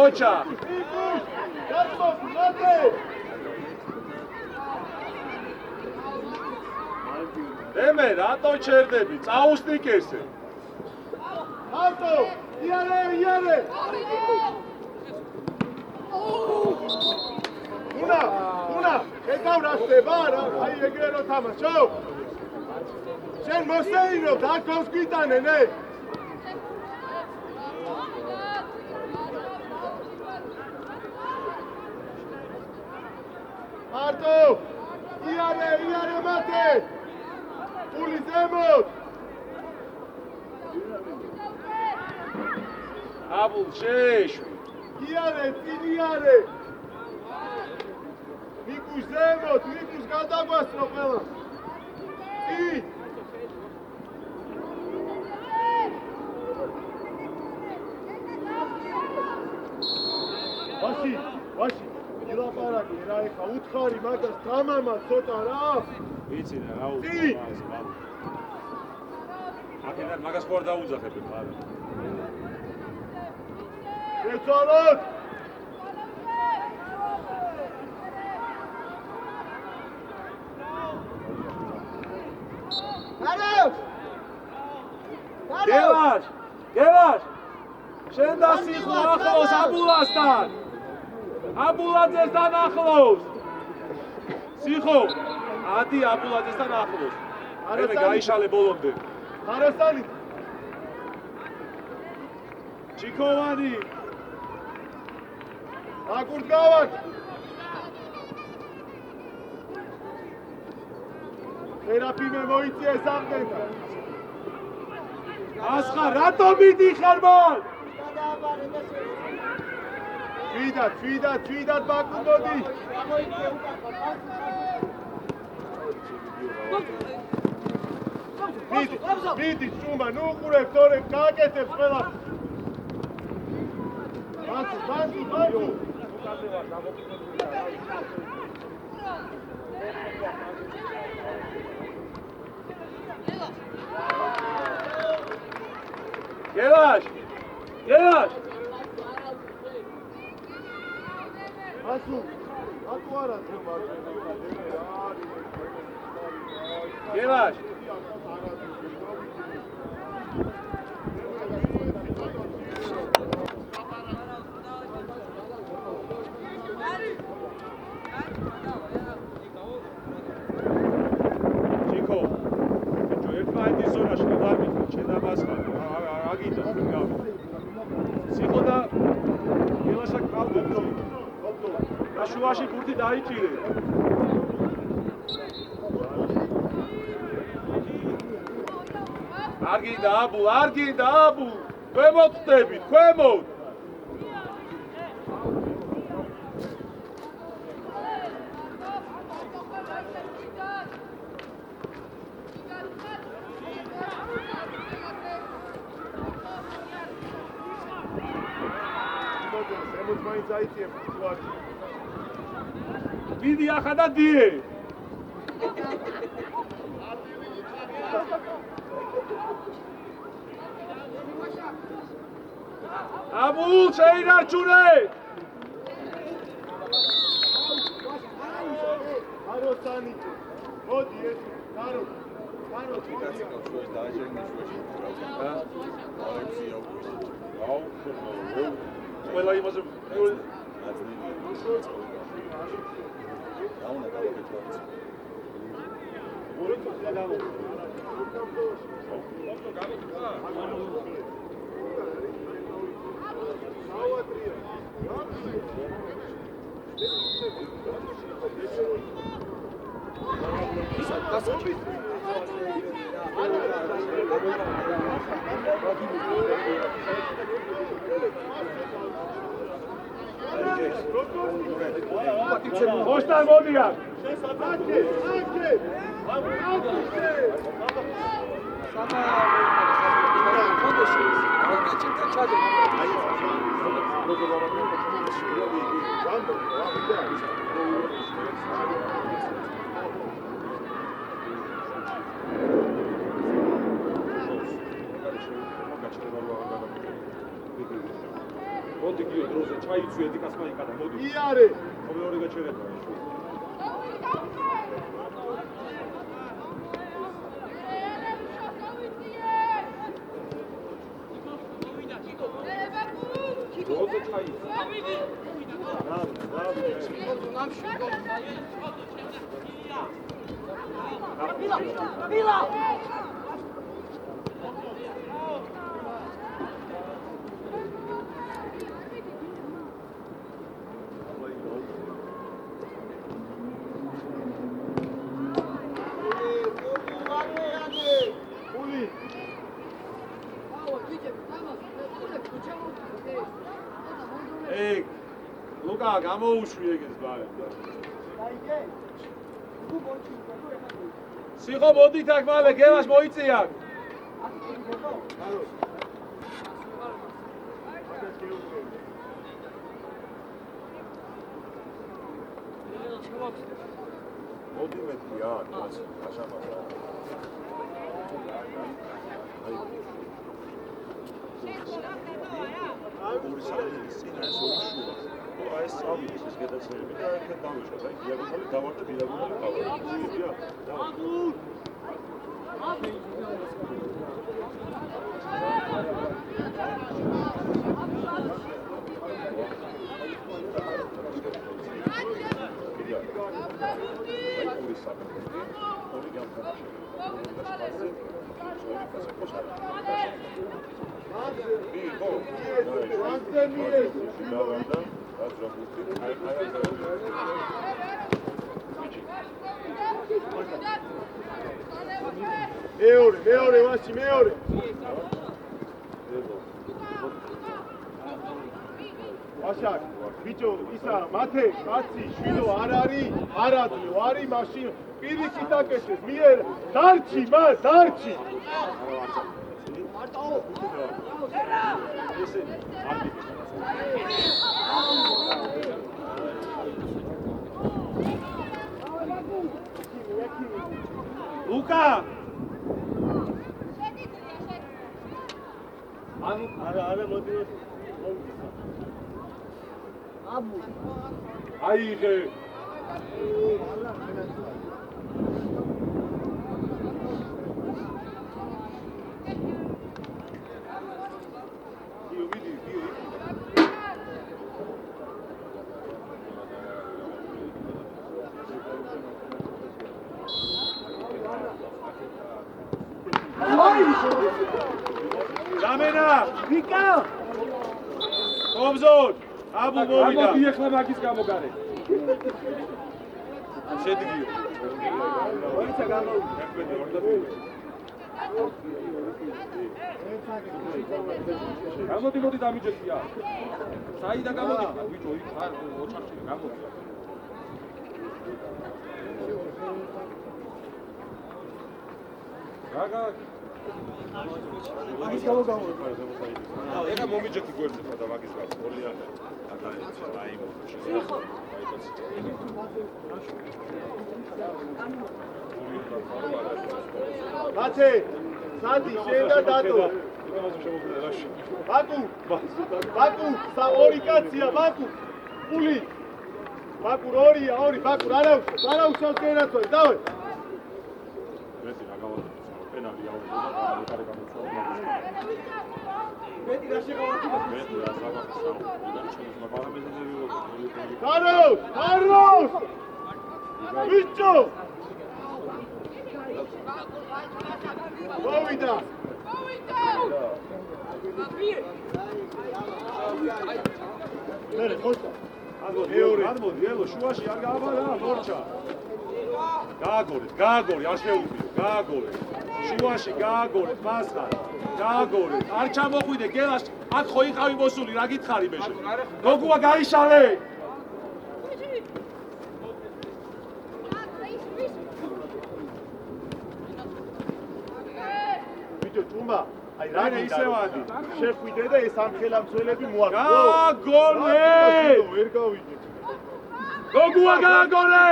A: ოჩა ემე რატო ჩერდები წაუსტიკესე
C: ავტო იარე უნა ეკავ რა ხდება რა აი ეგრე რო თამაშო შენ მოსეინო და გოლს გვიტანენ არტო იარე მათე პული ზემოთ
A: აბულ შეშვი
C: იარე მიკუს ზემოთ მიკუს გადაგვასწრო ყველა კი ვაში ილაპარაკე რა ეხა უთხარი მაგას თამამა ცოტა რა
A: ვიცი რა უცხო აქედან მაგას ხوار დაუძახებ ხარ
C: შეცვალოთ
A: გელაშ შენ და სიხო ახლოს აბულასთან აბულაძესთან ახლოს სიხო ადი აბულაძესთან ახლოს ემე გაიშალე ბოლომდე
C: ხარასანი
A: ჩიკოვანი
C: აკურდგავად თერაპიმე მოიწიე სამგენთან
A: ასხა რატო მიდიხარ მან
C: თვიდად ბაკუ მოდი მიდი შუმა ნუ უყურებ თორე გააკეთებს ყველა ბანკი
A: გელაშ
C: ასუ არა
A: გელაშ ჩიკო ერთმანეთის ზონაში ვარ მიხარ შედამასხა აგიდა გავი სიხო და გელაშა ყავდნენ და შუაში ბურთი დაიჭირე არ გინდა აბულ ქვემოთ ხდებით ქვემოთ მიდი ახლა და დიე აბულ შეინარჩუნე
C: აროსანი მოდი ეს გარო
A: ყველა იმაზე Ostan Modiak! მოდი გიო დროზე ჩაიცვი ედიკასმა იკადა მოდი
C: იარე
A: ხოლმე ორი გაჩერება დროზე ჩაიცვი ეგ ლუკა გამოუშვი ეგეს ბარეთ სიხო მოდით აქ მალე გევას მოიწია მოდი მეტია აშამადა ორი საათის წინ ეს ორი შუა. აი ეს ავიდეს ეს გადაცემები და ერთად დავიშვა. აი დიაგონალი დავარდე დიაგონალი გავარდე. მეორე ვაში მეორე ვაშაკ ბიჭო ისა მათე კაცი შვილო არ არის არადლო არის მაშინ პირიქით აკეთეს მიერ დარჩი მას დარჩი ლუკა არა მოდი აბუ აიღე დამენა ვიკა ობზოდ აბუ მოვიდა მოდი ახლა მაგის გამოგარე შედგიო ვიცა გამოვიდა გამოდი დამიჯექია საიდა გამოდი ბიჭო იქ არ ოჩარჩი გამოდი გაგა მაგის გამოგამო ეხა მომიჯექი გვერდით და მაგის გამო ორლიანე აი მოხში
C: მათე სანდი შენ და დატო ბაკუ ორი კაცია ბაკუ პული ბაკუ ორია ორი ბაკუ არა უშავს გენაცვალე დავე კარლოს ბიჭო მოვიდა მერე ხოჭა
A: გადმოდი ელო შუაში არ გააბარა მორჩა გააგორეთ არ შეუძლიო გააგორეთ შუაში გააგორეთ მასხარ გააგორეთ არ ჩამოხვიდე გელაში აქ ხო იყავი მოსული რა გითხარი მე შენ გოგუა გაიშალე
C: ბიჭო ჭუმა აი რა
A: ისევადი
C: შეხვიდე და ეს ამხელამცველები მოაქვს
A: გააგორე
C: ვერ გავიგე
A: გოგუა გააგორე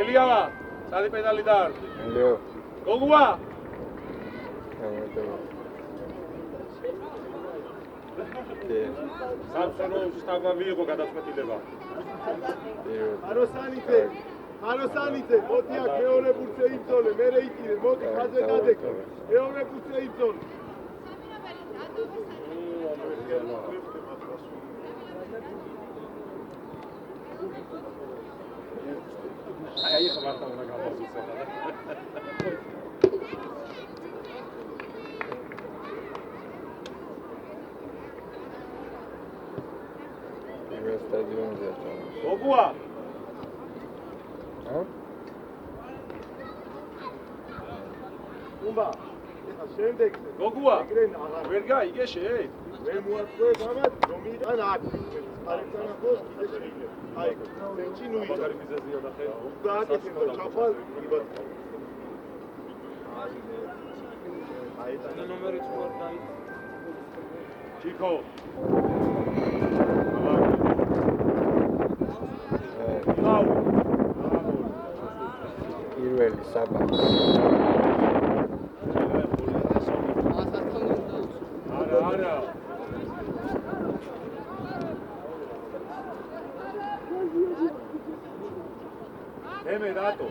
A: ელიავა, წადი პედალი დაარღვი.
D: ელიო.
A: გოგუა. სამსონო შტაბმა მიიღო გადაწყვეტილება.
C: აროსანიძე, მოდი აქ მეორე ბურთზე იბრძოლე, მე რეიტირე, მოდი ხაზე გადეკო. მეორე ბურთზე იბრძოლე.
A: აი ხა მარტო უნდა გამოსულსა.
D: იმას სტადიონზე თამაში.
A: გოგუა.
C: უმბა, ეხა შემდეგზე.
A: გოგუა.
C: ეგრენ აღარ
A: ვერ გაიგე შენ?
C: მე მოაწყვე გამად რომ იდან აქ. ხარებთან ახლოს კიდე შეიძლება. აი, წინჩი ნუ იდა.
A: მაგარი მიზეზია და ხე.
C: გააკეთე და ჩაფალ იბად. აი, და ნომერიც ვარ დაი.
A: ჩიკო. აუ.
D: პირველი საბა.
A: არა. ემე რატო?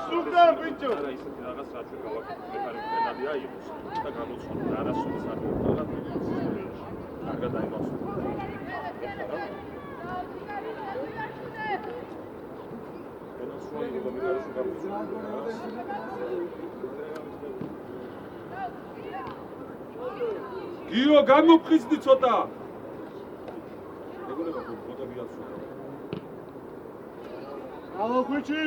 C: სუგან ბიჭო.
A: არა ისეთი რაღაც რაც ვერ გავაკეთე, პედალია იყოს და გამოცხადო არასოდეს არ მოხდა. კარგად აიმოს. გიო გამოფხიზდი ცოტა. ეგონება ფოტო მიაცვლა.
C: ალო ხვიჩი.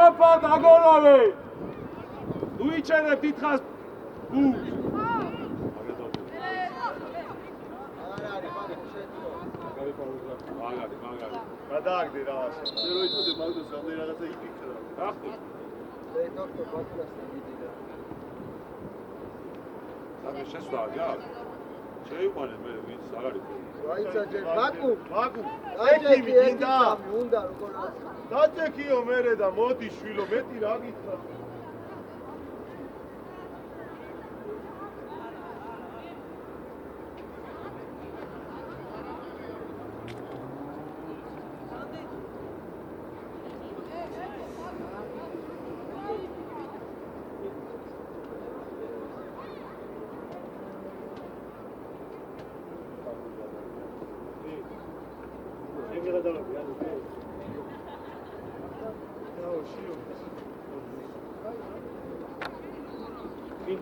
A: ოპა დაგოლავე თუ იჩენებ დიდხანს უ მაგარი გადააგდე რაღაცა შენ რო იწოდე მაგდოს რამდენი რაღაცა იფიქრა ახლა
C: სამე შესვლა შეიყვანე მე ვინც არ არის
B: აიცაჯე ბაკუ
A: ეკიმი გინდა
B: უნდა როგორ
A: დაწექიო მერე და მოდი შვილო მეტი რა გითხრა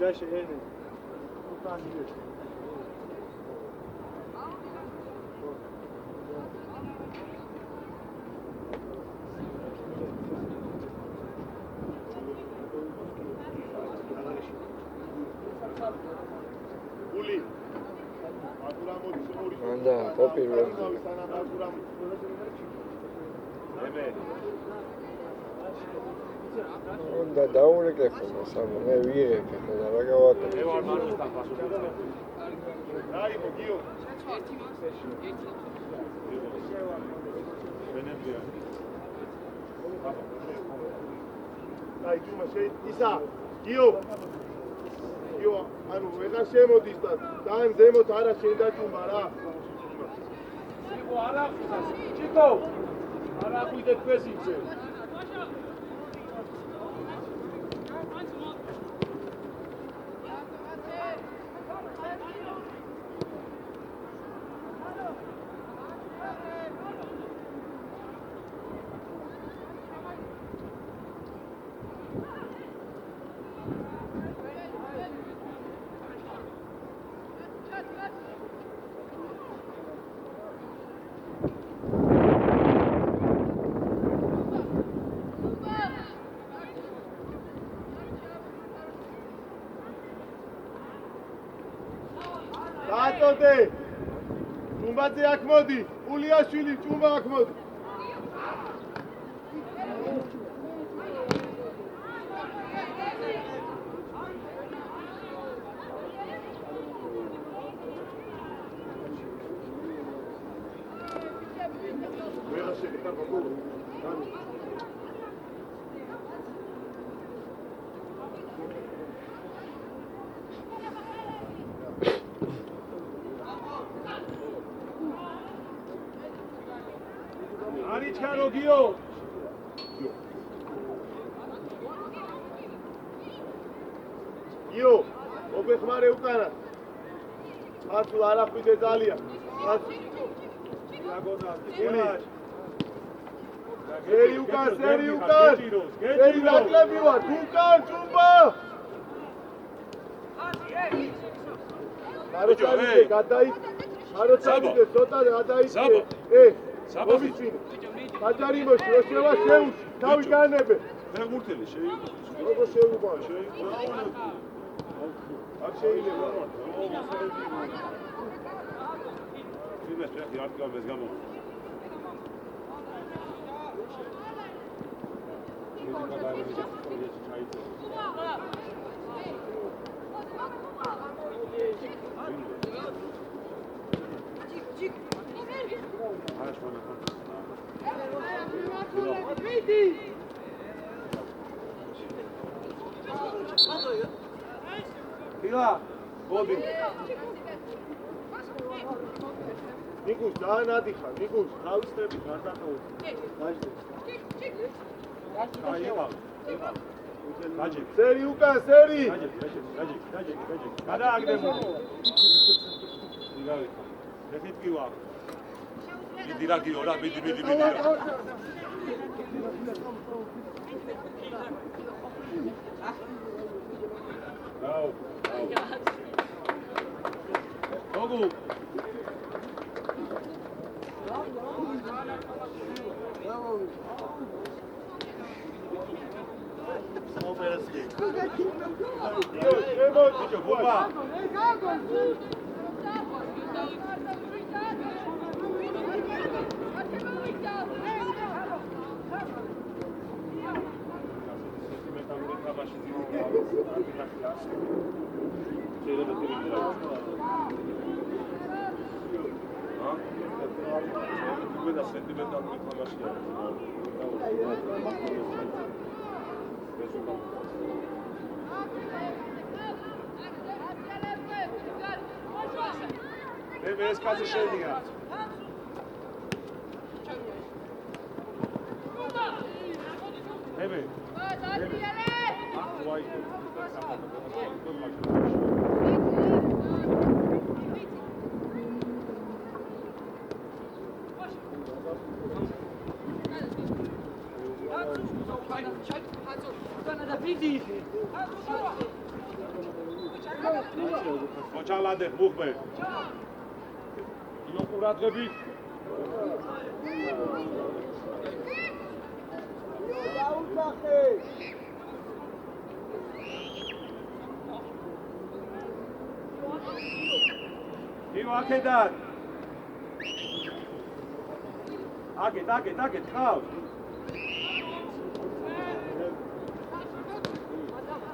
A: Дальше я не. Там есть. Ули.
D: Анда, попирвел. უნდა დაურეკეხო სამო მე ვიღებ ახლა რა გავაკეთე
C: მე ვარ მარუსთან პასუხი
A: აი მოგიო აი ჯუმა შე ისა გიო გიო ანუ ვეღარ შემოდის და ძალიან ზემოთ არა შენ დაჭუმა რა იყო არა ჩიკო არა ხვიდე ფესიჩე ატოდე ჯუმბაძე აქ მოდი ულიაშვილი ჯუმბა აქ მოდი ვეღარ შეგიტარ ბაბუ Arichkano Gio. Gio, obexmare ukana. Atsu ara khvide zalia. Atsu. Lagona, Uli. Geri ukan. Geri naklebiwa, tukan, chumba. Arotsaide gadai. Arotsaide tsota gadai. Sabovicini. Kajarimoshi, osheva sheushi. Tavi ganebe.
C: ფეხბურთელი შეიყვანო
A: როგორ შეუყვანო? აქ შეიძლება.
C: იმას ფეხი არ გამეს გამო.
A: Ila, Bobby. Nikus, ძალიან ადიხარ, Nikus, თავისები გარდახოვე. დაჟდე.
C: აი, იღა. გაჯი.
A: სერი უკან, სერი.
C: გაჯი. გადააგდემო. იგავი. ეხით კი ვარ. მიდი რა გიო რა, მიდი. Go. Gogu. შემოდი ბუბა სენტიმენტალური თამაშია. მე ეს კაცი შევიდა. მე მოჩალადე მუხმე ino ყურადღებით
B: დაუძახე
C: ino აქედან აგეთ ხავ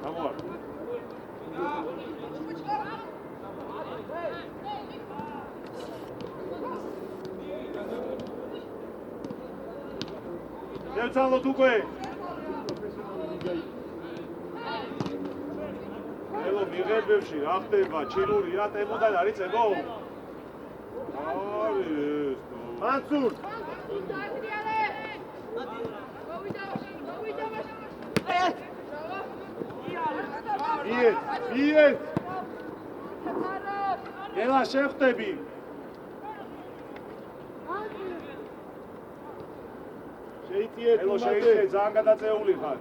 C: გამოვარ დევცალოთ უკვე ელო მიღებებში რა ხდება ჩილურია ტემოდან არის წებო არის მანსურ იეს ელა შევხვდები ელო შეიძლება ძალიან გადაწეული ხარ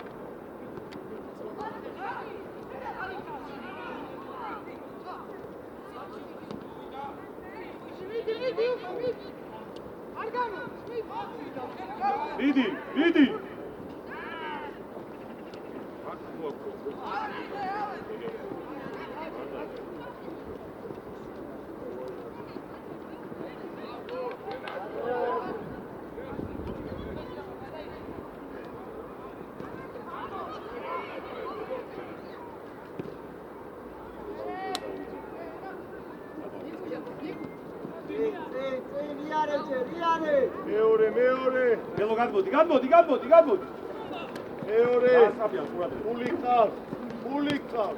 C: მიდი მეორე ელო გადმოდი მეორე ფული ხარ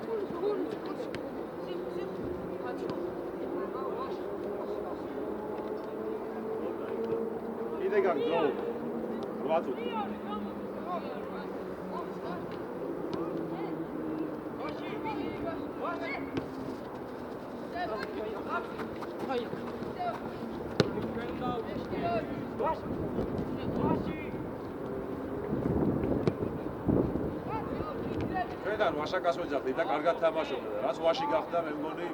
C: კიდე გაგძრო 8 წუთი ჩვენთან ვაშაკას ვეძახდი და კარგად თამაშობდა და რაც ვაში გახდა მე მგონი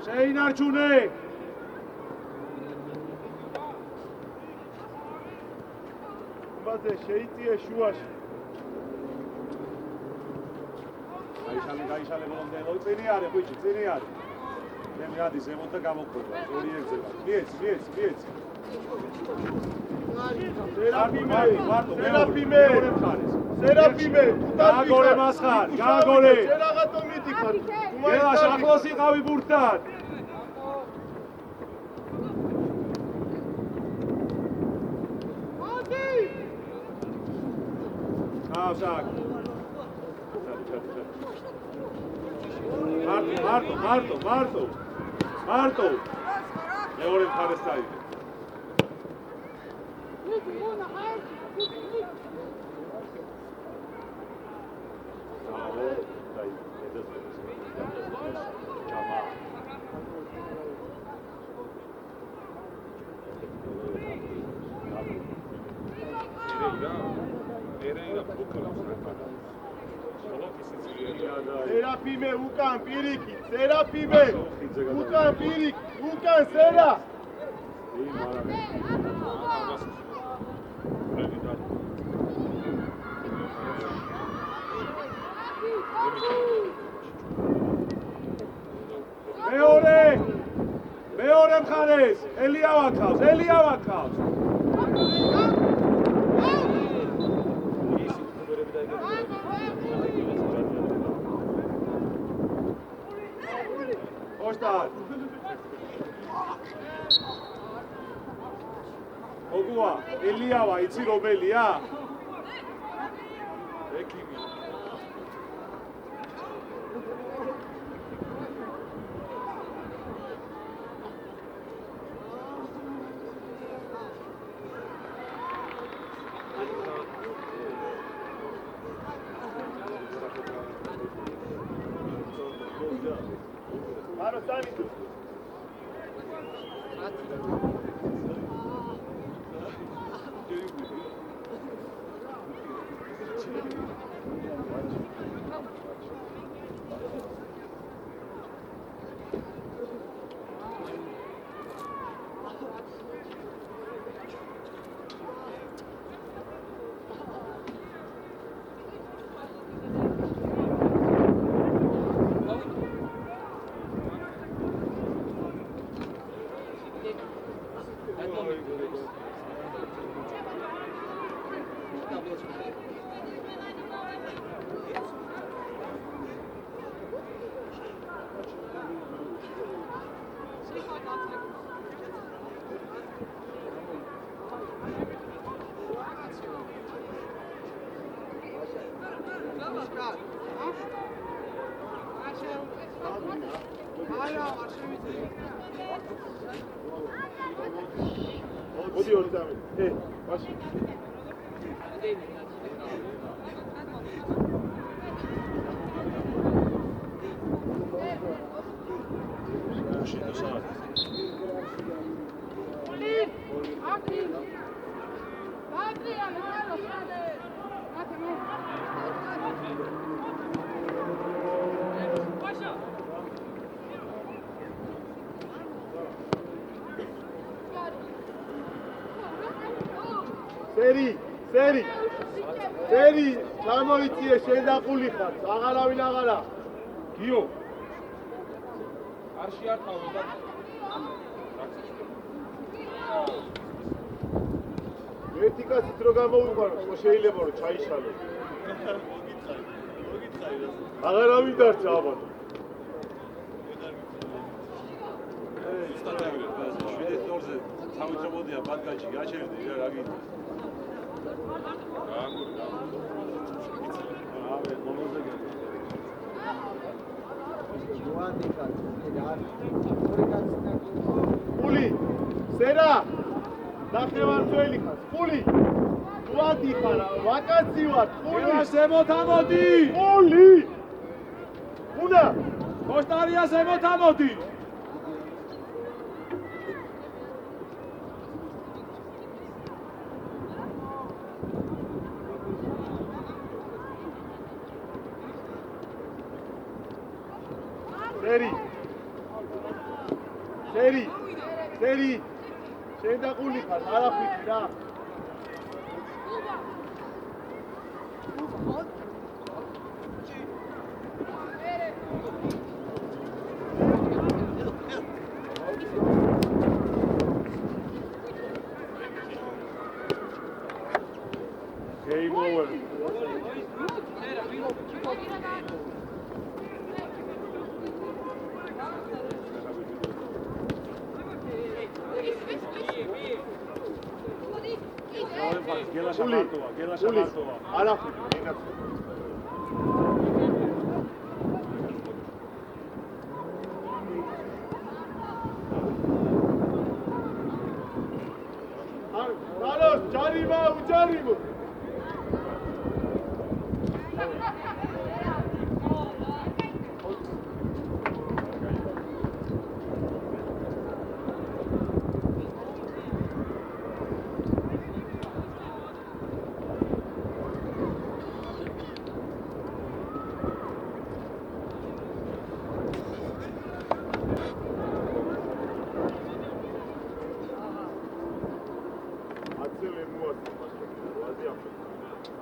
C: შეინარჩუნე შეიწიე შუაში გაიშალე ბოლომდე წინი არის ხუჭი წინი არის მე მეადი ზემოთ და გამოგხდება ორი ეგზება მიეცი სერაფიმე გაგორე მას ხარ გაგორე შენ რაღაცო მიდიხარ ელა შახლოს იყავი ბურთთან Avzak. Marto. მეორე მხარეს წაიდე. Serafime ukან პირიქით, Serafime ukან პირიქით, ukან Sera. მეორე მხარეს ელიავა ქავს. Ostad. Ogua, Eliava, იცი რომელია? ექიმი. მოდი ორი დამი. მაშინ. სერი, ჩამოიწიე, შენ დაყული ხარ, აღარავინ აღარა. გიო. არ შეართავე და ერთი კაცით რო გამოუყარო, შეიძლება რომ ჩაიშალო. მოგიწაი. აღარავინ დარჩა აბა. სამოწმოდია ბადგაჩი გაჩერდი რა გინდა. Puli, Sera, ნახევარწველი ხარ, Puli. ვადი ხარ, ვაკაცი ვარ, Puli.
A: ზემოთამოდი.
C: Puli. უნა,
A: კოსტარია ზემოთამოდი.
C: სერი, შენ დაყული ხარ, არაფერი რა. Game over.
A: გელა შაბარტოვა.
C: არაფერი, ენაც. Carlos, ჯარიმა, უჯარიმო.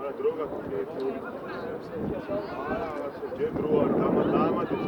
A: არა დრო გაქვია ჯერ დრო არ დამატებს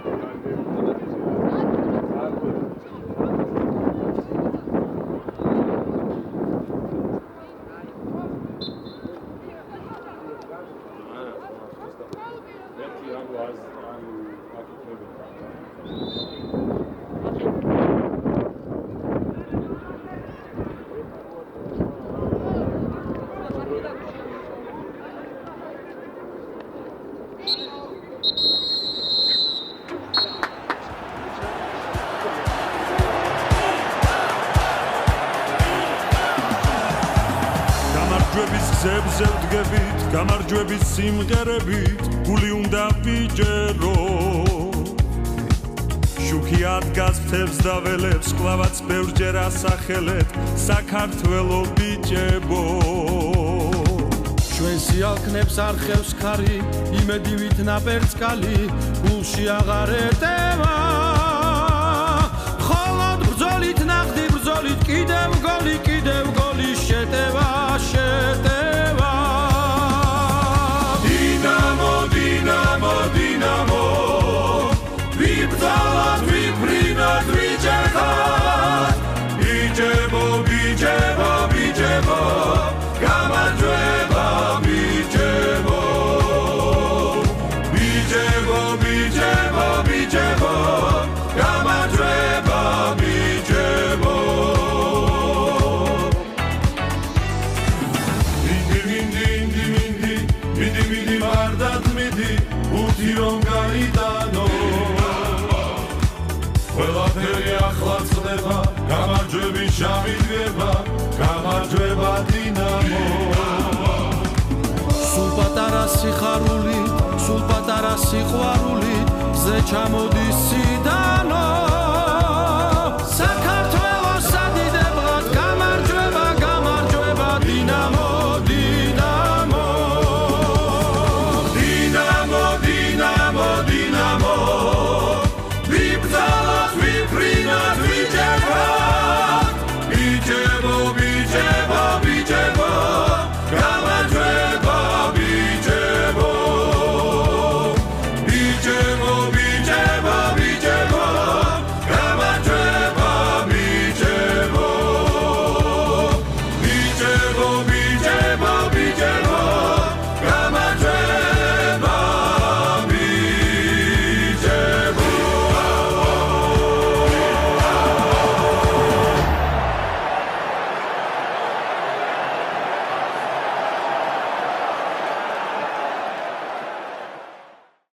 F: გზებზე ვდგებით, გამარჯვების სიმღერებით, გული უნდა ვიჯერო. შუქი ადგას მთებს და ველებს, კლავაც ბევრჯერ ასახელეთ, საქართველო ბიჭებო.
G: ჩვენ სიალქნებს არხევს ქარი, იმედივით ნაპერწკალი, გულში აღარ ეტევა. ხოლოდ ბრძოლით ნახდი, ბრძოლით კიდევ გოლი შეტევა, შეტევა. დინამო, ვიბრძოლოთ, ვიფრინოთ, ვიჯერხოთ. ბიჯებო, გამარჯვება ბიჯებო. ბიჯებო, გამარჯვება ბიჯებო. მინდი მარდად მიდი, უთი რომ გაიტანო. ყველაფერი ახლა წდება, გამარჯვების შამი დგება, გამარჯვება დინამო. სულ პატარა სიხარული, სულ პატარა სიყვარული, ზე ჩამოდის სიდა.